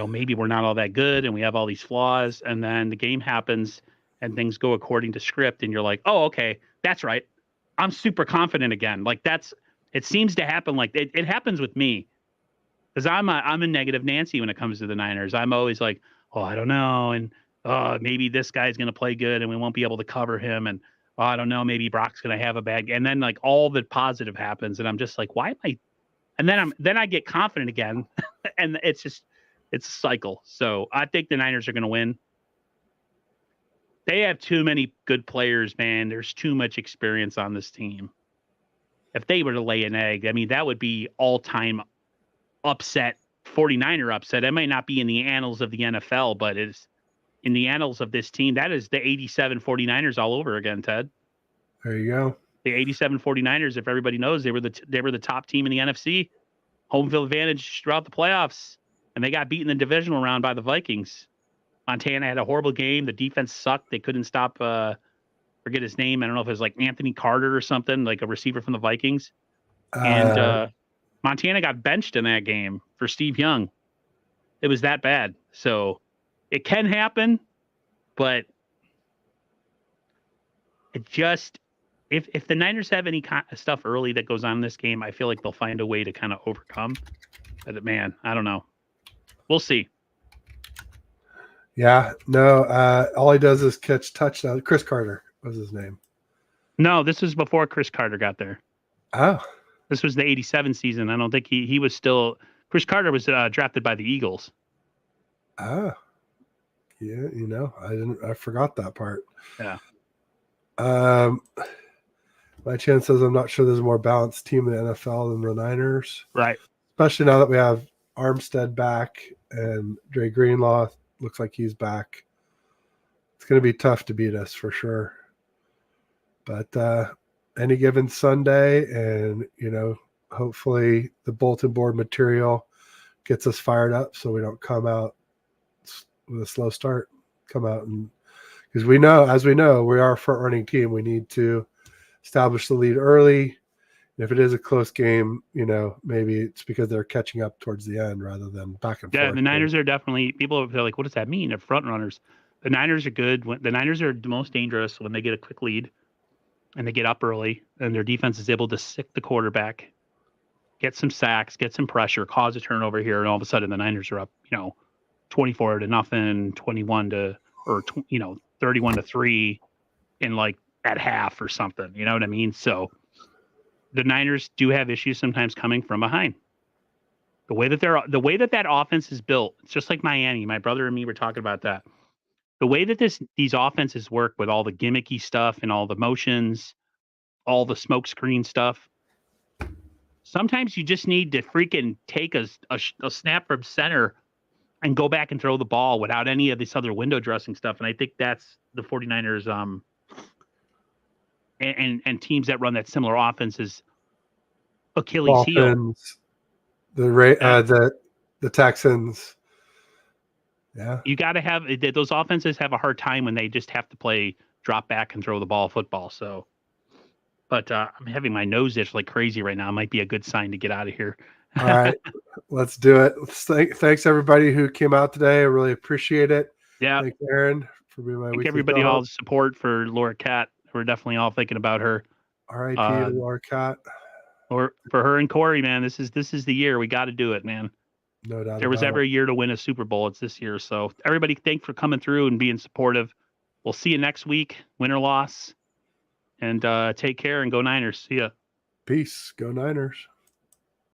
maybe we're not all that good and we have all these flaws. And then the game happens and things go according to script. And you're like, oh, okay, that's right. I'm super confident again. Like it seems to happen. Like it happens with me because I'm a negative Nancy when it comes to the Niners. I'm always like, oh, I don't know. And maybe this guy's going to play good and we won't be able to cover him. And I don't know, maybe Brock's going to have a bad game. And then like all the positive happens. And I'm just like, why am I? And then I get confident again. And it's a cycle. So I think the Niners are going to win. They have too many good players, man. There's too much experience on this team. If they were to lay an egg, I mean, that would be all-time upset, 49er upset. It might not be in the annals of the NFL, but it's in the annals of this team. That is the 87 49ers all over again, Ted. There you go. The 87 49ers, if everybody knows, they were the top team in the NFC. Home field advantage throughout the playoffs. And they got beaten in the divisional round by the Vikings. Montana had a horrible game. The defense sucked. They couldn't stop, forget his name. I don't know if it was like Anthony Carter or something, like a receiver from the Vikings. And Montana got benched in that game for Steve Young. It was that bad. So it can happen, but it just, if the Niners have any stuff early that goes on in this game, I feel like they'll find a way to kind of overcome. But man, I don't know. We'll see. Yeah, no, all he does is catch touchdowns. Chris Carter was his name. No, this was before Chris Carter got there. Oh. This was the 87 season. I don't think he was still... Chris Carter was drafted by the Eagles. Oh. Yeah, I forgot that part. Yeah. My chance says I'm not sure there's a more balanced team in the NFL than the Niners. Right. Especially now that we have Armstead back and Dre Greenlaw looks like he's back. It's going to be tough to beat us for sure. But any given Sunday, and hopefully the bulletin board material gets us fired up so we don't come out with a slow start. Come out, and because as we know, we are a front running team. We need to establish the lead early. And if it is a close game, maybe it's because they're catching up towards the end rather than back and forth. Yeah, the Niners are definitely, people are like, what does that mean? They're front runners. The Niners are good. The Niners are the most dangerous when they get a quick lead and they get up early and their defense is able to sick the quarterback, get some sacks, get some pressure, cause a turnover here. And all of a sudden the Niners are up, 24-0, 31-3 in like at half or something. You know what I mean? So the Niners do have issues sometimes coming from behind. The way that offense is built, it's just like Miami. My brother and me were talking about that. The way that these offenses work with all the gimmicky stuff and all the motions, all the smoke screen stuff. Sometimes you just need to freaking take a snap from center and go back and throw the ball without any of this other window dressing stuff. And I think that's the 49ers and teams that run that similar offense is Achilles heel. The Texans. Yeah. You got to have those offenses have a hard time when they just have to play drop back and throw the ball football. So, but I'm having my nose itch like crazy right now. It might be a good sign to get out of here. All right, let's do it. Thanks everybody who came out today. I really appreciate it. Yeah. Thanks, Aaron, for being my weekly everybody all the support for Laura Cat. We're definitely all thinking about her. R.I.P. to Laura Cat. Or for her and Corey, man, this is the year. We got to do it, man. No doubt. If there was ever a year to win a Super Bowl, it's this year. So everybody, thanks for coming through and being supportive. We'll see you next week, win or loss. And take care and go Niners. See ya. Peace. Go Niners.